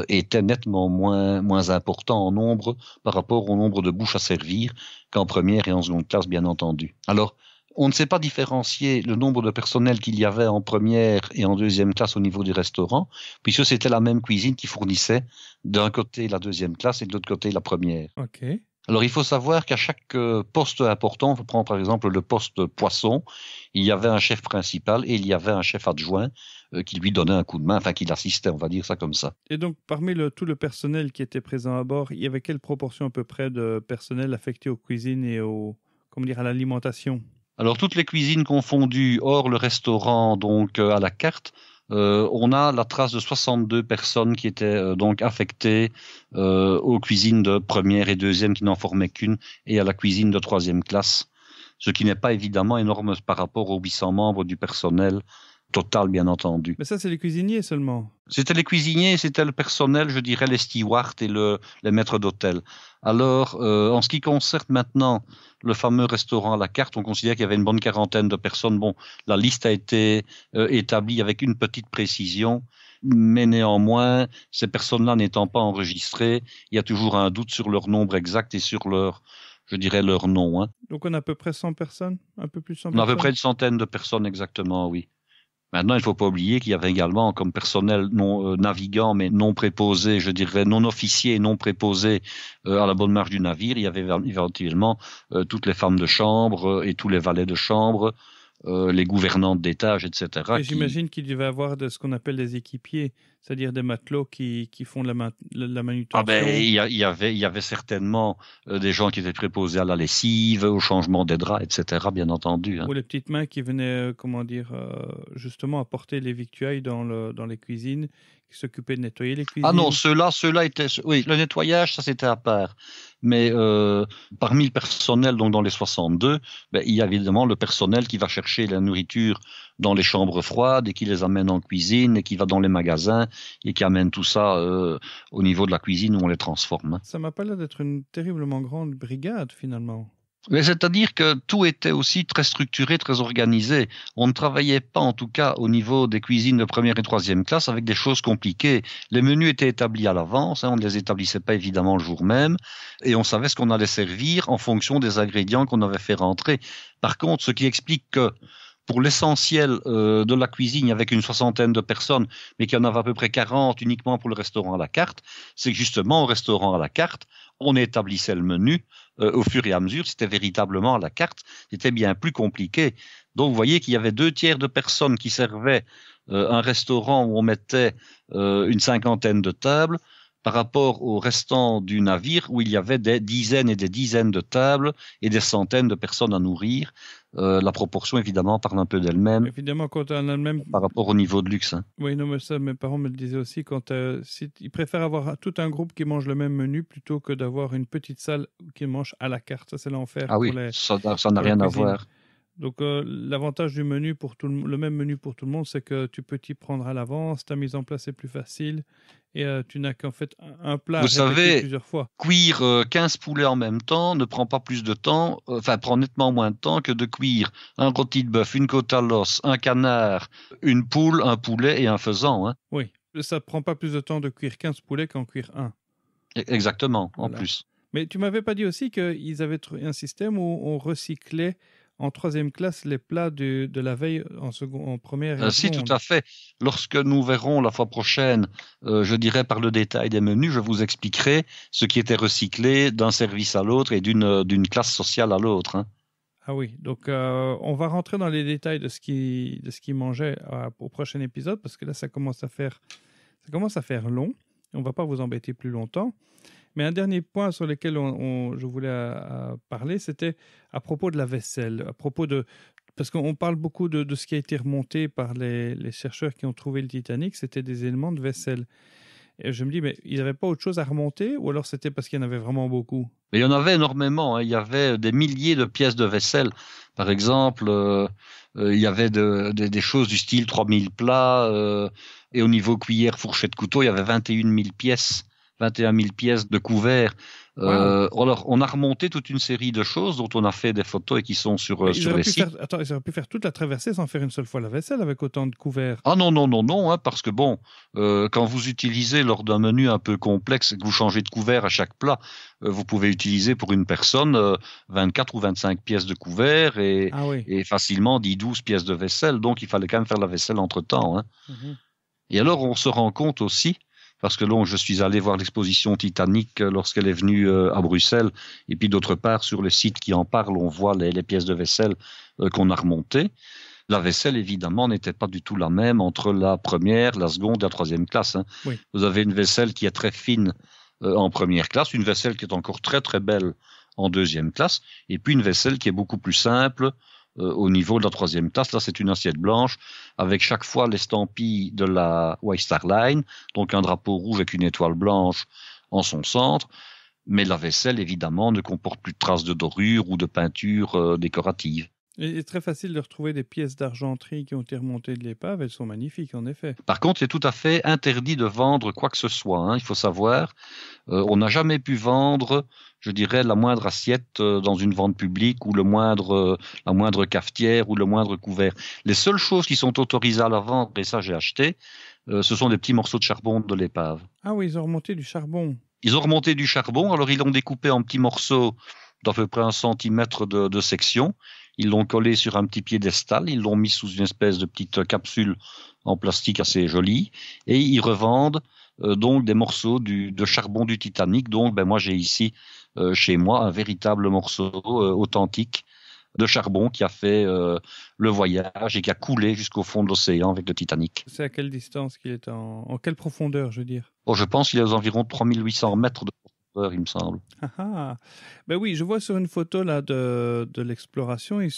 était nettement moins important en nombre par rapport au nombre de bouches à servir qu'en première et en seconde classe, bien entendu. Alors, on ne sait pas différencier le nombre de personnel qu'il y avait en première et en 2e classe au niveau du restaurant, puisque c'était la même cuisine qui fournissait d'un côté la 2e classe et de l'autre côté la première. Ok. Alors, il faut savoir qu'à chaque poste important, on peut prendre par exemple le poste poisson, il y avait un chef principal et il y avait un chef adjoint qui lui donnait un coup de main, enfin qui l'assistait, on va dire ça comme ça. Et donc, parmi tout le personnel qui était présent à bord, il y avait quelle proportion à peu près de personnel affecté aux cuisines et à l'alimentation? Alors, toutes les cuisines confondues, hors le restaurant, donc à la carte, on a la trace de 62 personnes qui étaient donc affectées aux cuisines de première et 2e qui n'en formaient qu'une et à la cuisine de 3e classe, ce qui n'est pas évidemment énorme par rapport aux 800 membres du personnel total, bien entendu. Mais ça, c'est les cuisiniers seulement. C'était les cuisiniers, c'était le personnel, je dirais les stewards et les maîtres d'hôtel. Alors, en ce qui concerne maintenant le fameux restaurant à la carte, on considère qu'il y avait une bonne quarantaine de personnes. Bon, la liste a été établie avec une petite précision, mais néanmoins, ces personnes-là n'étant pas enregistrées, il y a toujours un doute sur leur nombre exact et sur leur nom. Donc, on a à peu près 100 personnes, un peu plus de 100 personnes. On a à peu près une 100aine de personnes exactement, oui. Maintenant, il ne faut pas oublier qu'il y avait également comme personnel non navigant, mais non préposé, je dirais non officier et non préposé à la bonne marche du navire. Il y avait éventuellement toutes les femmes de chambre et tous les valets de chambre, les gouvernantes d'étage, etc. Et j'imagine qu'il devait y avoir ce qu'on appelle des équipiers, c'est-à-dire des matelots qui font la manutention. Il y avait certainement des gens qui étaient préposés à la lessive, au changement des draps, etc., bien entendu. Ou les petites mains qui venaient, justement apporter les victuailles dans les cuisines, qui s'occupaient de nettoyer les cuisines. Ah non, ceux-là étaient... Oui, le nettoyage, ça c'était à part. Mais parmi le personnel, donc dans les 62, il y a évidemment le personnel qui va chercher la nourriture dans les chambres froides et qui les amène en cuisine et qui va dans les magasins et qui amène tout ça au niveau de la cuisine où on les transforme. Ça m'a pas l'air d'être une terriblement grande brigade finalement. Mais c'est-à-dire que tout était aussi très structuré, très organisé. On ne travaillait pas, en tout cas, au niveau des cuisines de première et 3e classe avec des choses compliquées. Les menus étaient établis à l'avance, on ne les établissait pas évidemment le jour même, et on savait ce qu'on allait servir en fonction des ingrédients qu'on avait fait rentrer. Par contre, ce qui explique que pour l'essentiel de la cuisine, il y avait une 60aine de personnes, mais qu'il y en avait à peu près 40 uniquement pour le restaurant à la carte, c'est que justement, au restaurant à la carte, on établissait le menu au fur et à mesure, c'était véritablement à la carte, c'était bien plus compliqué. Donc, vous voyez qu'il y avait 2/3 de personnes qui servaient un restaurant où on mettait une 50aine de tables, par rapport au restant du navire où il y avait des dizaines et des dizaines de tables et des centaines de personnes à nourrir. La proportion, évidemment, parle un peu d'elle-même. Évidemment, quand on a le même... Par rapport au niveau de luxe. Oui, non, mais ça, mes parents me le disaient aussi. Ils préfèrent avoir tout un groupe qui mange le même menu plutôt que d'avoir une petite salle qui mange à la carte. Ça, c'est l'enfer. Ah oui, ça n'a rien à voir. Donc, l'avantage du menu pour le même menu pour tout le monde, c'est que tu peux t'y prendre à l'avance, ta mise en place est plus facile et tu n'as qu'en fait un plat Vous répété savez, plusieurs fois. cuire 15 poulets en même temps ne prend pas plus de temps, prend nettement moins de temps que de cuire un rôti de bœuf, une côte à l'os, un canard, une poule, un poulet et un faisan. Hein. Oui, ça ne prend pas plus de temps de cuire 15 poulets qu'en cuire un. Exactement, Voilà. en plus. Mais tu m'avais pas dit aussi qu'ils avaient trouvé un système où on recyclait en 3e classe les plats de la veille en première et en Si, seconde. tout à fait. Lorsque nous verrons la fois prochaine, je dirais par le détail des menus, je vous expliquerai ce qui était recyclé d'un service à l'autre et d'une classe sociale à l'autre. Hein. Ah oui, donc on va rentrer dans les détails de ce qu'ils mangeaient au prochain épisode, parce que là, ça commence à faire long. On ne va pas vous embêter plus longtemps. Mais un dernier point sur lequel je voulais parler, c'était à propos de la vaisselle, parce qu'on parle beaucoup de ce qui a été remonté par les chercheurs qui ont trouvé le Titanic, c'était des éléments de vaisselle. Et je me dis, mais ils n'avaient pas autre chose à remonter, ou alors c'était parce qu'il y en avait vraiment beaucoup? Mais il y en avait énormément. Hein. Il y avait des milliers de pièces de vaisselle. Par exemple, il y avait des choses du style 3000 plats. Et au niveau cuillère, fourchette, couteau, il y avait 21 000 pièces. 21 000 pièces de couverts. Wow. Alors, on a remonté toute une série de choses dont on a fait des photos et qui sont sur les sites. Ils auraient pu faire toute la traversée sans faire une seule fois la vaisselle avec autant de couverts. Ah non, hein, parce que bon, quand vous utilisez lors d'un menu un peu complexe et que vous changez de couvert à chaque plat, vous pouvez utiliser pour une personne 24 ou 25 pièces de couverts et facilement 10-12 pièces de vaisselle. Donc, il fallait quand même faire la vaisselle entre-temps. Hein. Mm-hmm. Et alors, on se rend compte aussi, parce que là, je suis allé voir l'exposition Titanic lorsqu'elle est venue à Bruxelles. Et puis d'autre part, sur le site qui en parle, on voit les pièces de vaisselle qu'on a remontées. La vaisselle, évidemment, n'était pas du tout la même entre la première, la seconde et la 3e classe. Hein. Oui. Vous avez une vaisselle qui est très fine en première classe, une vaisselle qui est encore très très belle en 2e classe, et puis une vaisselle qui est beaucoup plus simple au niveau de la 3e classe. Là, c'est une assiette blanche avec chaque fois l'estampille de la White Star Line, donc un drapeau rouge avec une étoile blanche en son centre. Mais la vaisselle, évidemment, ne comporte plus de traces de dorure ou de peinture décorative. Il est très facile de retrouver des pièces d'argenterie qui ont été remontées de l'épave. Elles sont magnifiques, en effet. Par contre, c'est tout à fait interdit de vendre quoi que ce soit. Hein. Il faut savoir, on n'a jamais pu vendre, je dirais, la moindre assiette dans une vente publique ou la moindre cafetière ou le moindre couvert. Les seules choses qui sont autorisées à la vente, et ça j'ai acheté, ce sont des petits morceaux de charbon de l'épave. Ah oui, ils ont remonté du charbon. Ils ont remonté du charbon, alors ils l'ont découpé en petits morceaux d'à peu près 1 centimètre de section. Ils l'ont collé sur un petit piédestal, ils l'ont mis sous une espèce de petite capsule en plastique assez jolie, et ils revendent donc des morceaux de charbon du Titanic. Donc, moi j'ai ici chez moi un véritable morceau authentique de charbon qui a fait le voyage et qui a coulé jusqu'au fond de l'océan avec le Titanic. C'est à quelle distance qu'il est en quelle profondeur, je veux dire? Je pense qu'il est aux environs 3800 mètres de profondeur, il me semble. Ben oui, je vois sur une photo là de l'exploration, il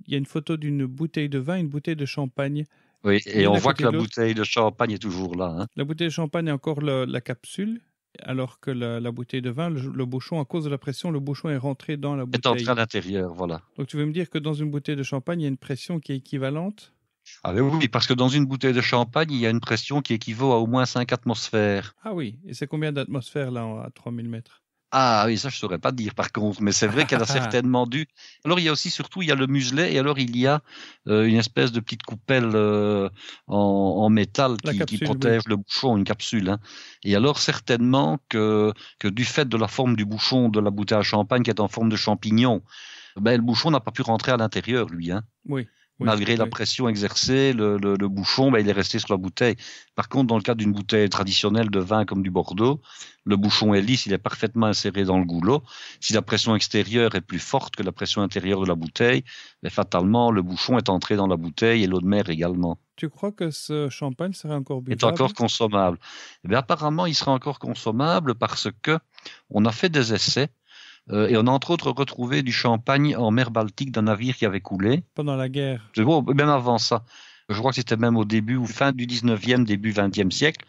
y a une photo d'une bouteille de vin, une bouteille de champagne. Oui, et on voit que la bouteille de champagne est toujours là. Hein. La bouteille de champagne a encore la capsule, alors que la bouteille de vin, le bouchon, à cause de la pression, le bouchon est rentré dans la bouteille. Est entré à l'intérieur, voilà. Donc tu veux me dire que dans une bouteille de champagne, il y a une pression qui est équivalente? Ah oui, parce que dans une bouteille de champagne, il y a une pression qui équivaut à au moins 5 atmosphères. Ah oui, et c'est combien d'atmosphères là à 3000 mètres? Ah oui, ça je saurais pas dire par contre, mais c'est vrai qu'elle a certainement dû. Alors il y a aussi surtout il y a le muselet et alors il y a une espèce de petite coupelle en métal qui protège le bouchon, une capsule. Hein. Et alors certainement que du fait de la forme du bouchon de la bouteille à champagne qui est en forme de champignon, le bouchon n'a pas pu rentrer à l'intérieur lui. Hein. Oui. Malgré la pression exercée, le bouchon, il est resté sur la bouteille. Par contre, dans le cas d'une bouteille traditionnelle de vin comme du Bordeaux, le bouchon est lisse, il est parfaitement inséré dans le goulot. Si la pression extérieure est plus forte que la pression intérieure de la bouteille, fatalement, le bouchon est entré dans la bouteille et l'eau de mer également. Tu crois que ce champagne serait encore buvable? Est encore consommable. Apparemment, il sera encore consommable parce que on a fait des essais. Et on a entre autres retrouvé du champagne en mer Baltique d'un navire qui avait coulé. Pendant la guerre. Même avant ça. Je crois que c'était même au début ou fin du 19e, début 20e siècle.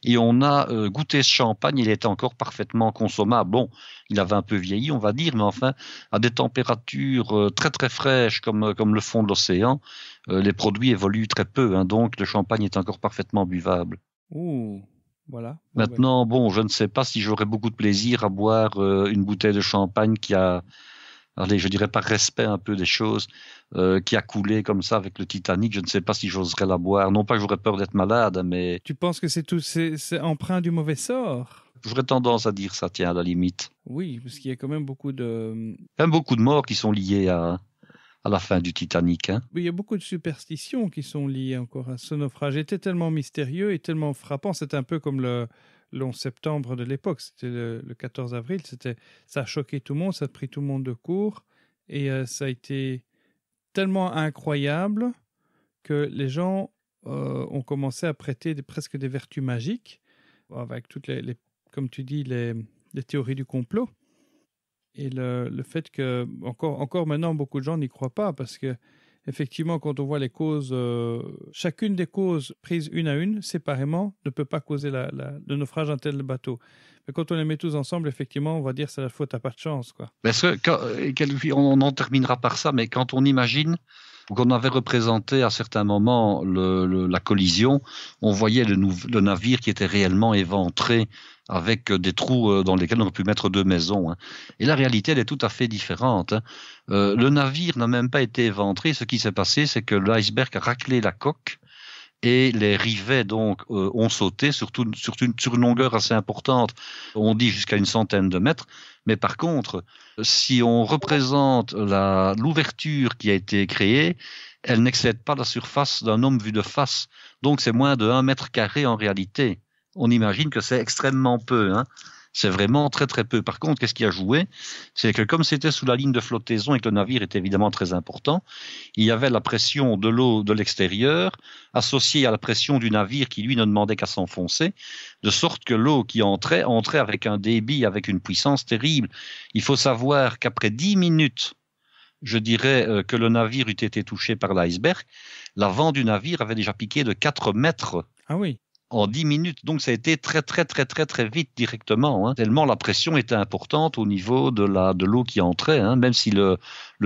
Et on a goûté ce champagne, il était encore parfaitement consommable. Bon, il avait un peu vieilli, on va dire, mais enfin, à des températures très très fraîches comme le fond de l'océan, les produits évoluent très peu, hein, donc le champagne est encore parfaitement buvable. Ouh, voilà. Maintenant, bon, je ne sais pas si j'aurais beaucoup de plaisir à boire une bouteille de champagne qui a, allez, je dirais par respect un peu des choses, qui a coulé comme ça avec le Titanic. Je ne sais pas si j'oserais la boire. Non pas que j'aurais peur d'être malade, mais... Tu penses que c'est empreint du mauvais sort? J'aurais tendance à dire ça, tiens, à la limite. Oui, parce qu'il y a quand même beaucoup de... Même beaucoup de morts qui sont liées à la fin du Titanic. Hein. Il y a beaucoup de superstitions qui sont liées encore à ce naufrage. Il était tellement mystérieux et tellement frappant. C'était un peu comme le 11 septembre de l'époque. C'était le 14 avril. Ça a choqué tout le monde, ça a pris tout le monde de court. Et ça a été tellement incroyable que les gens ont commencé à prêter presque des vertus magiques avec toutes comme tu dis, les théories du complot. Et le fait que, encore maintenant, beaucoup de gens n'y croient pas parce que, effectivement, quand on voit les causes, chacune des causes prises une à une, séparément, ne peut pas causer le naufrage d'un tel bateau. Mais quand on les met tous ensemble, effectivement, on va dire c'est la faute à pas de chance, quoi. Parce que, on en terminera par ça, mais quand on imagine qu'on avait représenté à certains moments la collision, on voyait le navire qui était réellement éventré avec des trous dans lesquels on aurait pu mettre 2 maisons. Hein. Et la réalité, elle est tout à fait différente. Hein. Le navire n'a même pas été éventré. Ce qui s'est passé, c'est que l'iceberg a raclé la coque et les rivets donc ont sauté sur une longueur assez importante. On dit jusqu'à une centaine de mètres. Mais par contre, si on représente l'ouverture qui a été créée, elle n'excède pas la surface d'un homme vu de face. Donc c'est moins de 1 mètre carré en réalité. On imagine que c'est extrêmement peu. Hein. C'est vraiment très très peu. Par contre, qu'est-ce qui a joué? C'est que comme c'était sous la ligne de flottaison et que le navire était évidemment très important, il y avait la pression de l'eau de l'extérieur associée à la pression du navire qui lui ne demandait qu'à s'enfoncer, de sorte que l'eau qui entrait avec un débit, avec une puissance terrible. Il faut savoir qu'après 10 minutes, je dirais que le navire eût été touché par l'iceberg, l'avant du navire avait déjà piqué de 4 mètres. Ah oui. En 10 minutes. Donc, ça a été très, très, très, très, très vite directement. Hein, tellement la pression était importante au niveau de l'eau qui entrait, hein, même si le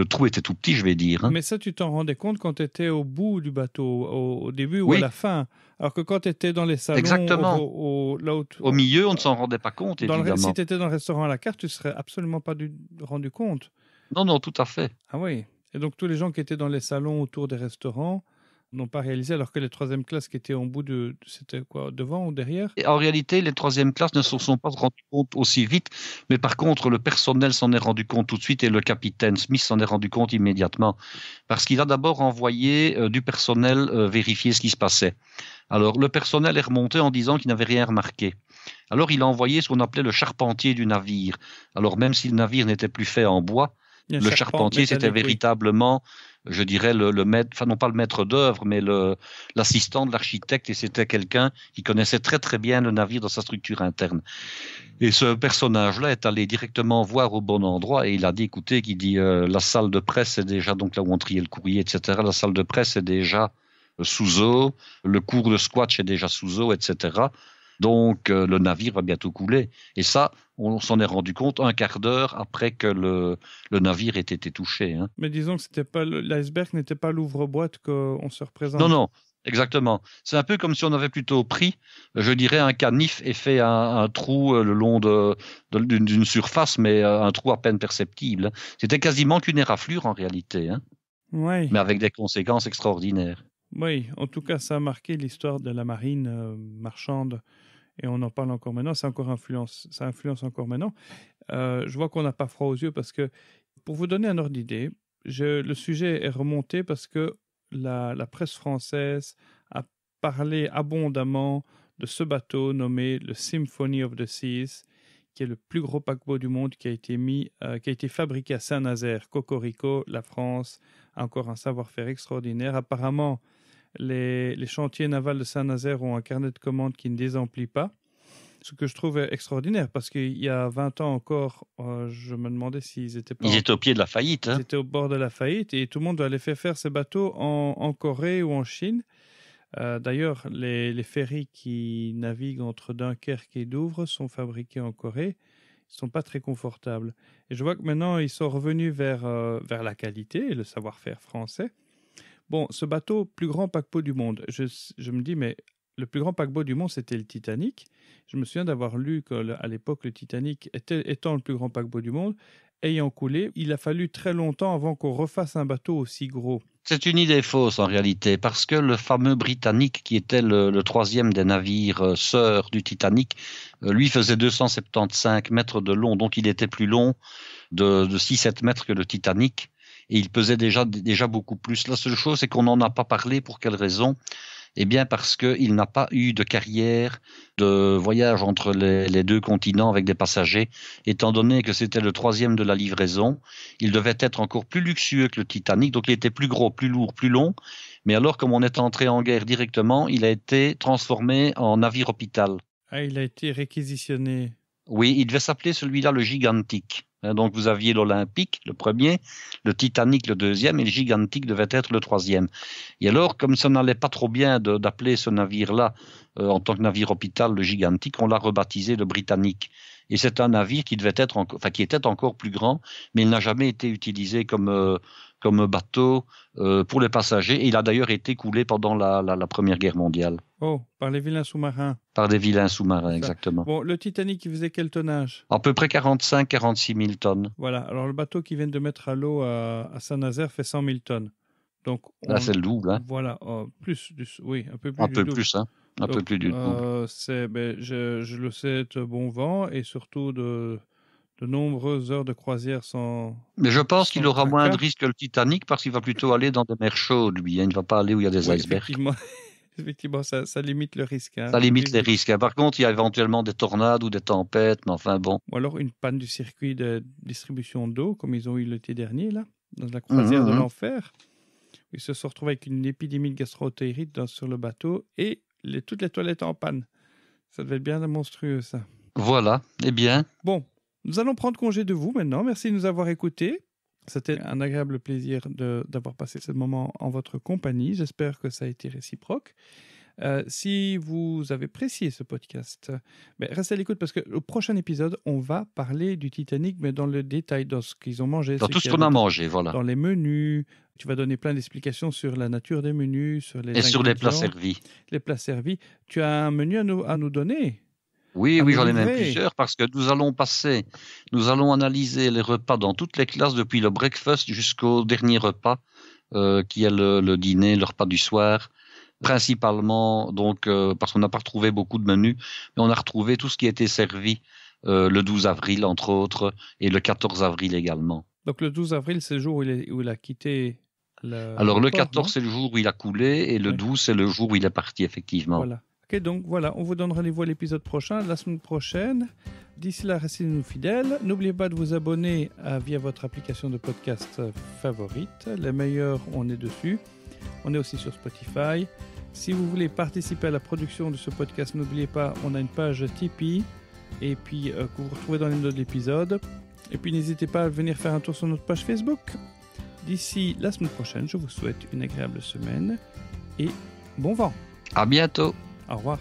trou était tout petit, je vais dire. Hein. Mais ça, tu t'en rendais compte quand tu étais au bout du bateau, au début ou oui. à la fin. Alors que quand tu étais dans les salons... Exactement. Au milieu, on ne s'en rendait pas compte, évidemment. Si tu étais dans le restaurant à la carte, tu ne serais absolument pas rendu compte. Non, tout à fait. Ah oui. Et donc, tous les gens qui étaient dans les salons autour des restaurants n'ont pas réalisé, alors que les 3e classes qui étaient en bout c'était quoi, devant ou derrière? Et en réalité, les 3e classes ne se sont pas rendus compte aussi vite, mais par contre, le personnel s'en est rendu compte tout de suite et le capitaine Smith s'en est rendu compte immédiatement, parce qu'il a d'abord envoyé du personnel vérifier ce qui se passait. Alors, le personnel est remonté en disant qu'il n'avait rien remarqué. Alors, il a envoyé ce qu'on appelait le charpentier du navire. Alors, même si le navire n'était plus fait en bois, le charpentier, c'était véritablement, je dirais, le maître, enfin non pas le maître d'œuvre, mais l'assistant de l'architecte, et c'était quelqu'un qui connaissait très très bien le navire dans sa structure interne. Et ce personnage-là est allé directement voir au bon endroit et il a dit, écoutez, la salle de presse est déjà, donc là où on triait le courrier, etc., la salle de presse est déjà sous eau, le cours de squash est déjà sous eau, etc., donc le navire va bientôt couler. Et ça, on s'en est rendu compte 1/4 d'heure après que le navire ait été touché. Hein. Mais disons que l'iceberg n'était pas l'ouvre-boîte qu'on se représente. Non, exactement. C'est un peu comme si on avait plutôt pris, je dirais, un canif et fait un trou le long d'une surface, mais un trou à peine perceptible. C'était quasiment qu'une éraflure en réalité. Hein. Oui. Mais avec des conséquences extraordinaires. Oui, en tout cas, ça a marqué l'histoire de la marine marchande. Et on en parle encore maintenant, ça influence encore maintenant. Je vois qu'on n'a pas froid aux yeux parce que, pour vous donner un ordre d'idée, le sujet est remonté parce que la presse française a parlé abondamment de ce bateau nommé le Symphony of the Seas, qui est le plus gros paquebot du monde qui a été fabriqué à Saint-Nazaire, Cocorico, la France, a encore un savoir-faire extraordinaire. Apparemment, les chantiers navals de Saint-Nazaire ont un carnet de commandes qui ne désemplit pas, ce que je trouve extraordinaire, parce qu'il y a 20 ans encore, je me demandais s'ils étaient pas... Ils étaient au pied de la faillite. Hein. Ils étaient au bord de la faillite, et tout le monde doit aller faire ces bateaux en Corée ou en Chine. D'ailleurs, les ferries qui naviguent entre Dunkerque et Douvres sont fabriqués en Corée. Ils ne sont pas très confortables. Et je vois que maintenant, ils sont revenus vers la qualité et le savoir-faire français. Bon, ce bateau, plus grand paquebot du monde, je me dis, mais le plus grand paquebot du monde, c'était le Titanic. Je me souviens d'avoir lu qu'à l'époque, le Titanic, étant le plus grand paquebot du monde, ayant coulé, il a fallu très longtemps avant qu'on refasse un bateau aussi gros. C'est une idée fausse en réalité, parce que le fameux Britannic, qui était le troisième des navires sœurs du Titanic, lui faisait 275 mètres de long, donc il était plus long de 6-7 mètres que le Titanic, et il pesait déjà beaucoup plus. La seule chose, c'est qu'on n'en a pas parlé. Pour quelle raison ? Eh bien parce qu'il n'a pas eu de carrière de voyage entre les deux continents avec des passagers. Étant donné que c'était le troisième de la livraison, il devait être encore plus luxueux que le Titanic, donc il était plus gros, plus lourd, plus long. Mais alors, comme on est entré en guerre directement, il a été transformé en navire hôpital. Ah, il a été réquisitionné. Oui, il devait s'appeler celui-là le Gigantic. Donc vous aviez l'Olympique, le premier, le Titanic, le deuxième, et le Gigantic devait être le troisième. Et alors, comme ça n'allait pas trop bien d'appeler ce navire-là en tant que navire hôpital, le Gigantic, on l'a rebaptisé le Britannic. Et c'est un navire qui qui était encore plus grand, mais il n'a jamais été utilisé comme bateau pour les passagers. Et il a d'ailleurs été coulé pendant la Première Guerre mondiale. Oh, par les vilains sous-marins. Par des vilains sous-marins, exactement. Bon, le Titanic, il faisait quel tonnage ? À peu près 45-46 000 tonnes. Voilà, alors le bateau qui vient de mettre à l'eau à Saint-Nazaire fait 100 000 tonnes. Donc, là, c'est le double. Hein. Voilà, plus, oui, un peu plus. Un peu plus, hein. Un peu plus du double. Je le sais, de bon vent et surtout de nombreuses heures de croisière sans. Mais je pense qu'il aura moins de risques que le Titanic parce qu'il va plutôt aller dans des mers chaudes, lui. Hein. Il ne va pas aller où il y a des icebergs. Effectivement, ça limite le risque. Hein. Ça limite les risques. Hein. Par contre, il y a éventuellement des tornades ou des tempêtes, mais enfin bon. Ou alors une panne du circuit de distribution d'eau, comme ils ont eu l'été dernier, là, dans la croisière de l'enfer. Ils se sont retrouvés avec une épidémie de gastro-entérite sur le bateau et toutes les toilettes en panne. Ça devait être bien monstrueux, ça. Voilà, eh bien. Bon, nous allons prendre congé de vous maintenant. Merci de nous avoir écoutés. C'était un agréable plaisir d'avoir passé ce moment en votre compagnie. J'espère que ça a été réciproque. Si vous avez apprécié ce podcast, restez à l'écoute parce que le prochain épisode, on va parler du Titanic, mais dans le détail, dans ce qu'ils ont mangé. Dans tout ce qu'on a mangé, voilà. Dans les menus. Tu vas donner plein d'explications sur la nature des menus, sur les ingrédients. Sur les plats servis. Les plats servis. Tu as un menu à nous donner ? Oui, j'en ai même plusieurs parce que nous allons analyser les repas dans toutes les classes depuis le breakfast jusqu'au dernier repas qui est le dîner, le repas du soir. Principalement, donc, parce qu'on n'a pas retrouvé beaucoup de menus, mais on a retrouvé tout ce qui a été servi le 12 avril, entre autres, et le 14 avril également. Donc le 12 avril, c'est le jour où il a quitté Alors le 14, c'est le jour où il a coulé, et le 12, c'est le jour où il est parti, effectivement. Voilà. Ok, donc voilà, on vous donne rendez-vous à l'épisode prochain, la semaine prochaine. D'ici là, restez-nous fidèles. N'oubliez pas de vous abonner via votre application de podcast favorite. Les meilleurs, on est dessus. On est aussi sur Spotify. Si vous voulez participer à la production de ce podcast, n'oubliez pas, on a une page Tipeee et puis que vous retrouvez dans les notes de l'épisode. Et puis n'hésitez pas à venir faire un tour sur notre page Facebook. D'ici la semaine prochaine, je vous souhaite une agréable semaine et bon vent. À bientôt. Au revoir.